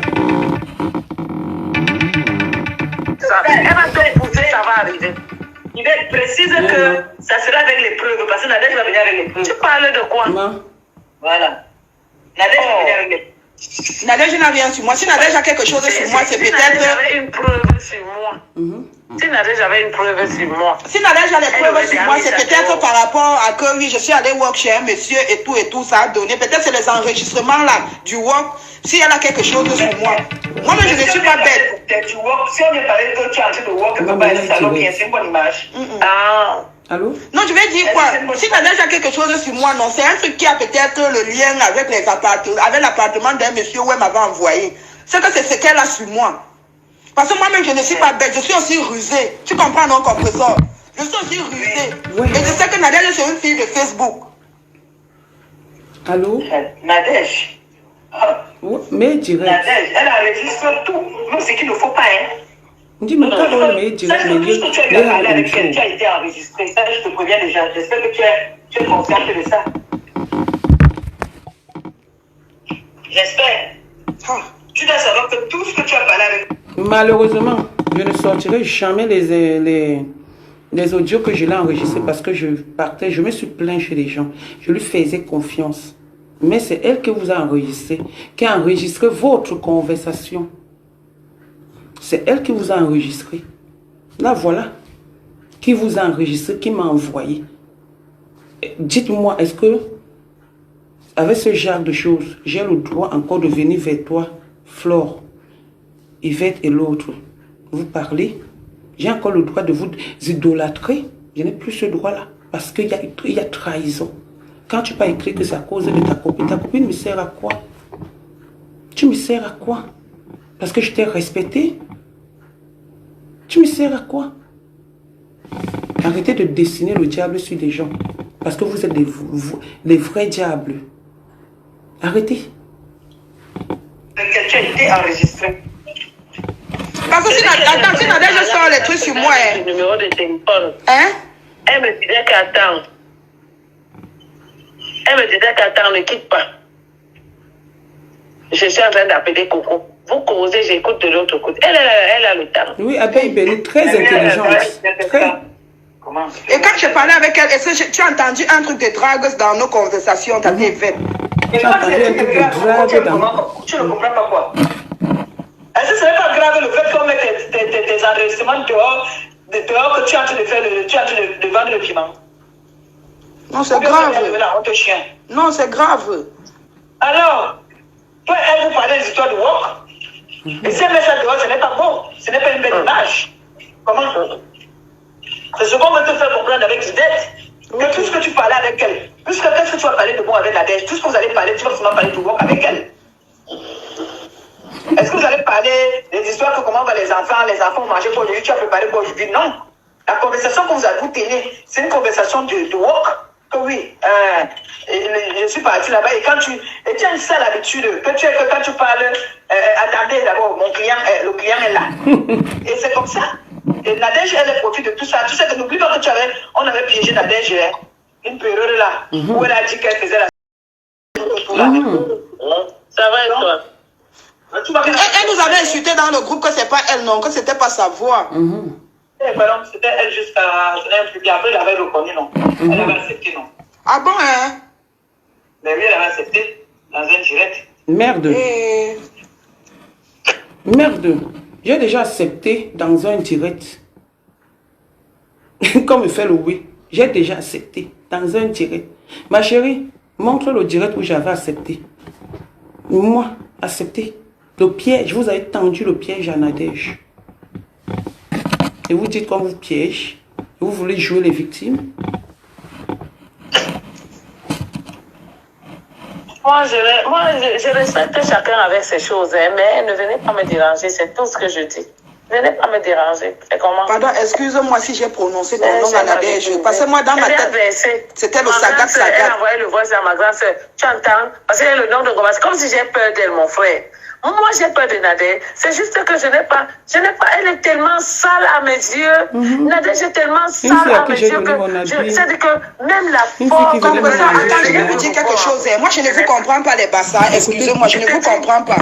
Elle va te pousser, ça va arriver. Il précise que ça sera avec les preuves, parce que Nadège va venir avec les preuves. Tu parles de quoi? Voilà. Nadège va venir avec les preuves. Nadège n'a rien sur moi. Si Nadège a quelque chose sur moi, c'est peut-être... Si j'avais une preuve sur moi. Si Nadège avait une preuve sur moi. Si Nadège a des preuves sur moi, c'est peut-être par rapport à que oui, je suis allé work chez un monsieur et tout, ça a donné. Peut-être c'est les enregistrements là, du work. Si elle a quelque chose sur moi. Moi-même, je ne suis pas bête. Si on vient parler que tu es en train de work, c'est une bonne image. Ah. Allô? Non, je vais dire quoi? Si Nadège a quelque chose sur moi, non, c'est un truc qui a peut-être le lien avec les appartements, avec l'appartement d'un monsieur où elle m'avait envoyé. C'est que c'est ce qu'elle a sur moi. Parce que moi-même, je ne suis pas bête, je suis aussi rusée. Tu comprends, non, compresseur? Je suis aussi rusée. Ouais. Et je sais que Nadège, c'est une fille de Facebook. Allô? Nadège. Oui, mais direct. Nadège, elle enregistre tout. Nous, c'est qu'il ne faut pas, hein. Dis-moi, quand mais direct, Sache que puisque tu as eu à parler avec elle, tu as été enregistré. Ça, je te préviens déjà. J'espère que tu es consciente de ça. J'espère. Tu dois savoir que tout ce que tu as parlé avec... Malheureusement, je ne sortirai jamais les audios que je l'ai enregistrés parce que je partais, je me suis plaint chez les gens. Je lui faisais confiance. Mais c'est elle qui vous a enregistré, qui a enregistré votre conversation. C'est elle qui vous a enregistré. Là, voilà. Qui vous a enregistré, qui m'a envoyé. Dites-moi, est-ce que, avec ce genre de choses, j'ai le droit encore de venir vers toi, Flore, Yvette et l'autre, vous parler? J'ai encore le droit de vous idolâtrer? Je n'ai plus ce droit-là. Parce qu'il y a trahison. Quand tu pas écrit que c'est à cause de ta copine me sert à quoi? Tu me sers à quoi? Parce que je t'ai respecté? Tu me sers à quoi? Arrêtez de dessiner le diable sur des gens. Parce que vous êtes des vrais diables. Arrêtez. Tu as été enregistré. Parce que si Nadège sort les trucs sur moi, Le numéro de téléphone. hein? Elle me disait qu'attends. Elle me disait qu'attends, ne quitte pas. Je suis en train d'appeler Coco. Vous causez, j'écoute de l'autre côté. Elle a le temps. Oui, Abeille Béni, très intelligente. Très... Comment? Et quand je parlais avec elle, est-ce que tu as entendu un truc de drague dans nos conversations, t'as dit Yvette? Et quand tu ne comprends pas quoi? Est-ce que ce n'est pas grave le fait qu'on mette tes enregistrements dehors que tu es en train de faire, tu es en train de vendre le piment? Non, c'est grave. La honte chien. Non, c'est grave. Alors, toi, elle vous parlait des histoires de work. Et si elle met ça dehors, ce n'est pas bon. Ce n'est pas une belle image. Comment? C'est ce qu'on veut te faire comprendre avec Yvette. Que tout ce que tu parlais avec elle, qu'est-ce que tu vas parler de bon avec la dèche, tout ce que vous allez parler, tu vas forcément parler de work avec elle. Est-ce que vous allez parler des histoires que comment les enfants manger pour aujourd'hui, tu as préparé pour aujourd'hui? Non. La conversation que vous avez tenue, c'est une conversation de work. Que oui, je suis parti là-bas et tu as une sale habitude que quand tu parles, attendez d'abord, le client est là. Et c'est comme ça. Et Nadège, elle profite de tout ça. Tu sais que n'oublie pas que on avait piégé Nadège, une période là, où elle a dit qu'elle faisait la... Ça va et toi? Elle nous avait insulté dans le groupe que c'est pas elle, non, que c'était pas sa voix. C'était elle jusqu'à... Après, elle avait reconnu, non. Elle avait accepté, non. Ah bon, hein? Mais oui, elle avait accepté dans un direct. Merde. Et... Merde. J'ai déjà accepté dans un direct. Comme il fait le oui. J'ai déjà accepté dans un direct. Ma chérie, montre le direct où j'avais accepté. Moi, accepté. Le piège, vous avez tendu le piège à Nadège. Et vous dites qu'on vous piège. Vous voulez jouer les victimes. Moi, je respecte chacun avec ses choses, hein, mais ne venez pas me déranger, c'est tout ce que je dis. Venez pas me déranger. C'est comment? Pardon, excuse-moi si j'ai prononcé ton nom à Nadège. Parce que moi, dans ma tête, c'était le Sagat Sagat. Elle a envoyé le voice à ma grande soeur. Tu entends? Parce qu'elle a le nom de Gomas. Comme si j'ai peur d'elle, mon frère. Moi, j'ai peur de Nadège. C'est juste que je n'ai pas, elle est tellement sale à mes yeux. Nadège est tellement sale à mes yeux que c'est que même la forme. Attends, je vais vous dire quelque chose. Moi, je ne vous comprends pas les bassins. Excusez-moi, je ne vous comprends pas.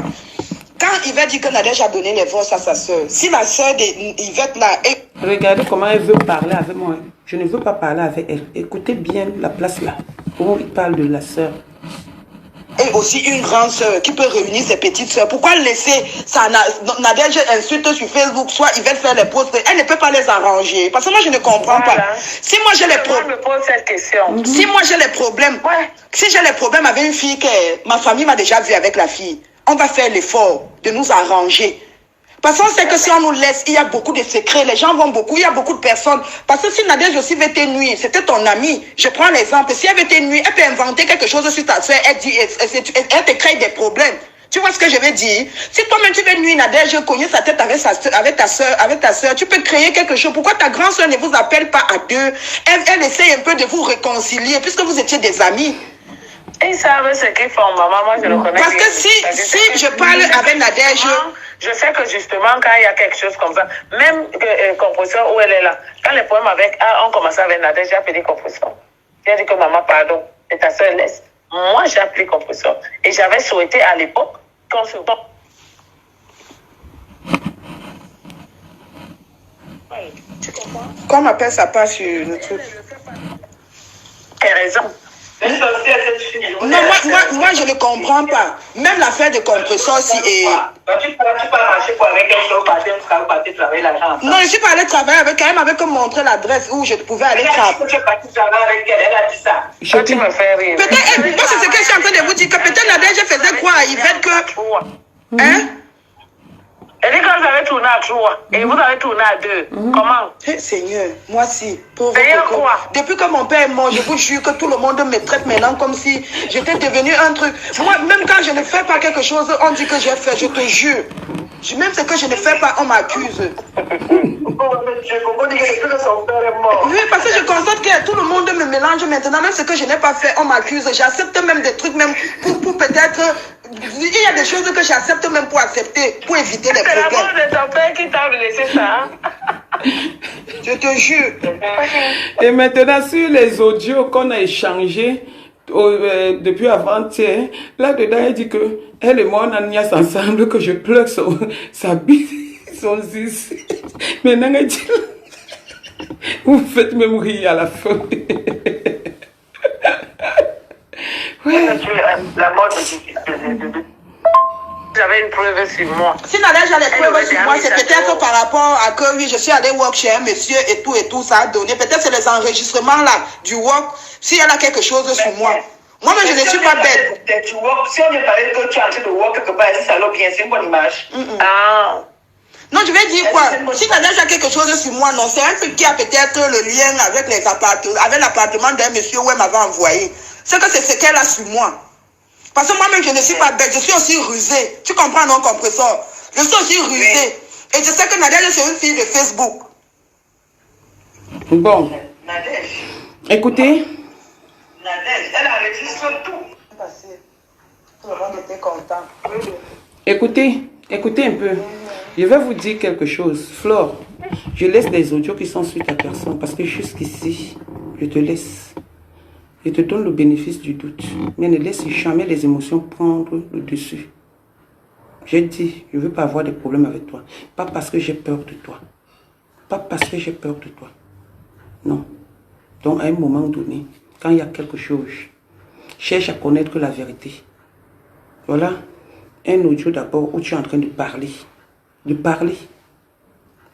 Quand Yvette dit que Nadège a donné les voix à sa soeur, si la soeur d'Yvette là est... Regardez comment elle veut parler avec moi. Je ne veux pas parler avec elle. Écoutez bien la place là. Comment il parle de la soeur. Et aussi une grande soeur qui peut réunir ses petites soeurs. Pourquoi laisser ça, Nadège insulte sur Facebook, soit Yvette faire les posts, elle ne peut pas les arranger. Parce que moi, je ne comprends pas. Si moi, j'ai les problèmes... Je me pose cette question. Si moi, j'ai les problèmes... Si j'ai les problèmes avec une fille que ma famille m'a déjà vu avec la fille, on va faire l'effort de nous arranger. Parce qu'on sait que si on nous laisse, il y a beaucoup de secrets, les gens vont beaucoup, il y a beaucoup de personnes. Parce que si Nadège aussi veut te nuire, c'était ton ami. Je prends l'exemple, si elle veut te nuire, elle peut inventer quelque chose sur ta soeur, elle te crée des problèmes. Tu vois ce que je veux dire? Si toi-même tu veux nuire Nadège, cogner sa tête avec ta soeur, tu peux créer quelque chose. Pourquoi ta grande soeur ne vous appelle pas à deux? Elle essaye un peu de vous réconcilier, puisque vous étiez des amis. Ils savent ce qu'ils font, maman. Moi, je le connais. Parce que si je parle avec Nadège... Je sais que justement, quand il y a quelque chose comme ça, même que Compression, où elle est là, quand les problèmes ont commencé avec Nadège, j'ai appelé Compression. J'ai dit que maman, pardon, et ta soeur laisse. Moi, j'ai appelé Compression. Et j'avais souhaité à l'époque qu'on se... Tu comprends? Qu'on m'appelle ça pas sur le truc. Elle a raison. Non, moi, je ne comprends pas. Même l'affaire de Compression aussi est... Tu peux marcher pour avec elle, partir travailler l'argent. Non, je ne suis pas allée travailler avec elle. Elle m'avait comme montré l'adresse où je pouvais aller travailler. Tu es parti travailler avec elle, elle a dit ça. Toi, tu me fais rire. Peut-être, moi, c'est ce que je suis en train de vous dire, que peut-être Nadège faisait croire à Yvette que... Hein? Elle dit que vous avez tourné à 3 et vous avez tourné à 2. Comment? Seigneur, moi si, pauvre Coco. Depuis que mon père est mort, je vous jure que tout le monde me traite maintenant comme si j'étais devenu un truc. Moi, même quand je ne fais pas quelque chose, on dit que j'ai fait, je te jure. Même ce que je ne fais pas, on m'accuse. Oui, parce que je constate que tout le monde me mélange maintenant. Même ce que je n'ai pas fait, on m'accuse. J'accepte même des trucs, même pour peut-être... Il y a des choses que j'accepte même pour accepter, pour éviter les problèmes. C'est la mort de ton père qui t'a laissé ça. Je te jure. Et maintenant, sur les audios qu'on a échangés depuis avant-hier, là-dedans, elle dit que elle et moi, on a niaise ensemble, que je pleure sa bite, son zizi. Maintenant, elle dit, vous faites même rire à la fin. Ouais. La mort de... J'avais une preuve sur moi. Si Nadège a les preuves sur moi, c'est peut-être par rapport à que oui, je suis allé work chez un monsieur et tout, ça a donné. Peut-être c'est les enregistrements là du work, si elle a quelque chose sur moi. Moi-même, je ne suis pas bête. Si on me parlait que tu es en train de work quelque part, ça l'a bien, c'est une bonne image. Ah. Non, je vais dire quoi? Si Nadège a quelque chose sur moi, non, c'est un truc qui a peut-être le lien avec l'appartement d'un monsieur où elle m'avait envoyé. C'est que c'est ce qu'elle a sur moi. Parce que moi-même, je ne suis pas bête, je suis aussi rusée. Tu comprends, non, compresseur? Je suis aussi rusée. Et je sais que Nadège, c'est une fille de Facebook. Bon. Nadège. Écoutez. Nadège, elle enregistre tout. Tout le monde était content. Écoutez un peu. Je vais vous dire quelque chose. Flore, je laisse des audios qui sont sur ta personne parce que jusqu'ici, je te laisse. Je te donne le bénéfice du doute. Mais ne laisse jamais les émotions prendre le dessus. J'ai dit, je ne veux pas avoir de problème avec toi. Pas parce que j'ai peur de toi. Pas parce que j'ai peur de toi. Non. Donc à un moment donné, quand il y a quelque chose, cherche à connaître la vérité. Voilà. Un audio d'abord où tu es en train de parler. De parler.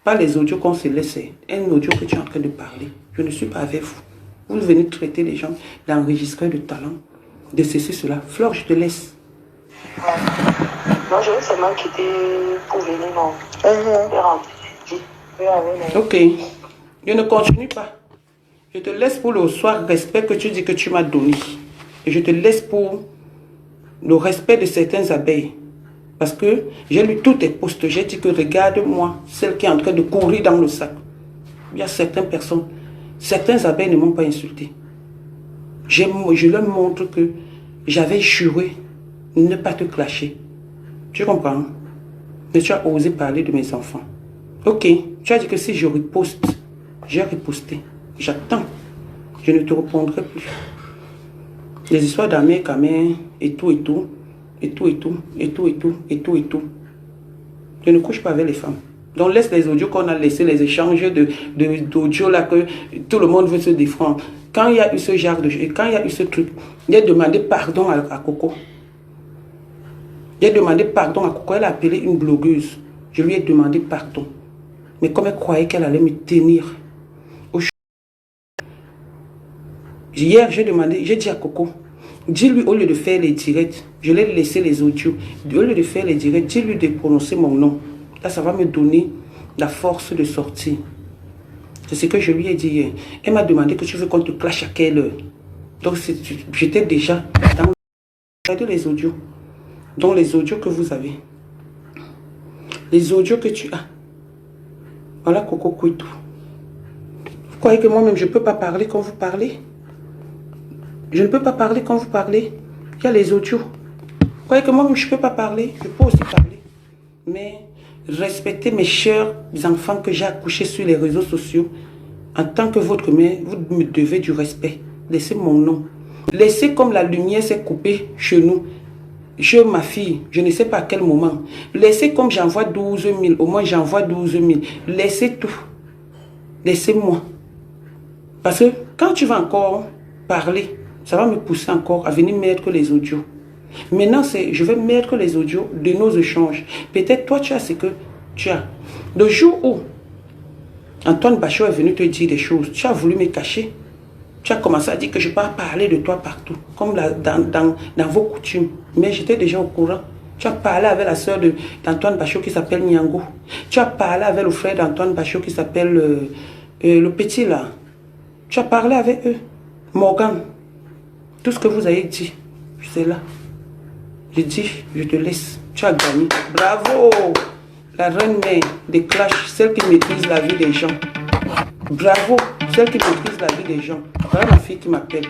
Pas les audios qu'on se laisse. Un audio que tu es en train de parler. Je ne suis pas avec vous. Vous venez traiter les gens d'enregistrer de talent, de ceci, cela. Flore, je te laisse. Non, je veux seulement quitter pour venir, non. Ok. Je ne continue pas. Je te laisse pour le soir respect que tu dis que tu m'as donné. Et je te laisse pour le respect de certaines abeilles. Parce que j'ai lu tous tes posts. J'ai dit que regarde-moi, celle qui est en train de courir dans le sac. Il y a certaines personnes. Certains abeilles ne m'ont pas insulté. Je leur montre que j'avais juré ne pas te clasher. Tu comprends? Mais tu as osé parler de mes enfants. Ok, tu as dit que si je riposte, j'ai riposté. J'attends. Je ne te répondrai plus. Les histoires d'Amé, Kamé, et tout, et tout, et tout, et tout, et tout, et tout, et tout, et tout. Je ne couche pas avec les femmes. Donc laisse les audios qu'on a laissés, les échanges d'audio là que tout le monde veut se défendre. Quand il y a eu ce genre de choses, quand il y a eu ce truc, j'ai demandé pardon à Coco. J'ai demandé pardon à Coco. Elle a appelé une blogueuse. Je lui ai demandé pardon. Mais comme elle croyait qu'elle allait me tenir. Hier, j'ai dit à Coco, dis-lui au lieu de faire les directs, je l'ai laissé les audios. Au lieu de faire les directs, dis-lui de prononcer mon nom. Là, ça va me donner la force de sortir. C'est ce que je lui ai dit hier. Elle m'a demandé que tu veux qu'on te clash à quelle heure. Donc, j'étais déjà dans les audios. Donc, les audios que vous avez. Les audios que tu as. Voilà, Coco Kouitou. Vous croyez que moi-même, je ne peux pas parler quand vous parlez? Je ne peux pas parler quand vous parlez. Il y a les audios. Vous croyez que moi-même, je ne peux pas parler? Je peux aussi parler. Mais respectez mes chers enfants que j'ai accouchés sur les réseaux sociaux. En tant que votre mère, vous me devez du respect. Laissez mon nom. Laissez comme la lumière s'est coupée chez nous. Ma fille, je ne sais pas à quel moment. Laissez comme j'envoie 12 000. Au moins, j'envoie 12 000. Laissez tout. Laissez-moi. Parce que quand tu vas encore parler, ça va me pousser encore à venir mettre les audios. Maintenant, je vais mettre les audios de nos échanges. Peut-être toi, tu as ce que tu as. Le jour où Antoine Bachot est venu te dire des choses, tu as voulu me cacher. Tu as commencé à dire que je peux parler de toi partout, comme dans vos coutumes. Mais j'étais déjà au courant. Tu as parlé avec la soeur d'Antoine Bachot qui s'appelle Nyango. Tu as parlé avec le frère d'Antoine Bachot qui s'appelle le petit là. Tu as parlé avec eux. Morgan. Tout ce que vous avez dit, c'est là. Je dis, je te laisse. Tu as gagné. Bravo! La reine mère des clashs, celle qui maîtrise la vie des gens. Bravo! Celle qui maîtrise la vie des gens. Voilà ma fille qui m'appelle.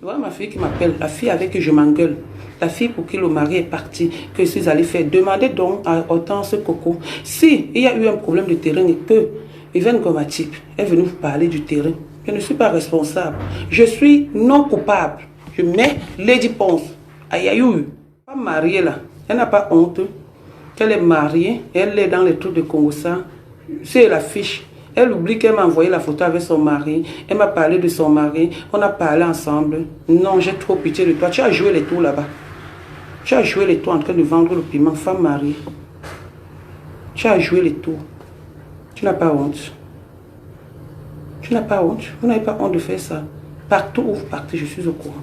Voilà ma fille qui m'appelle. La fille avec qui je m'engueule. La fille pour qui le mari est parti. Que je suis allé faire. Demandez donc à Hortense Coco. Si il y a eu un problème de terrain et que Yvonne Gomatip est venue vous parler du terrain. Je ne suis pas responsable. Je suis non coupable. Je mets Lady Ponce. Aïe aïe aïe. Pas mariée là. Elle n'a pas honte. Elle est mariée. Elle est dans les trucs de Congo-Ça. C'est la fiche. Elle oublie qu'elle m'a envoyé la photo avec son mari. Elle m'a parlé de son mari. On a parlé ensemble. Non, j'ai trop pitié de toi. Tu as joué les tours là-bas. Tu as joué les tours en train de vendre le piment. Femme mariée. Tu as joué les tours. Tu n'as pas honte. Tu n'as pas honte. Vous n'avez pas honte de faire ça. Partout où vous partez, je suis au courant.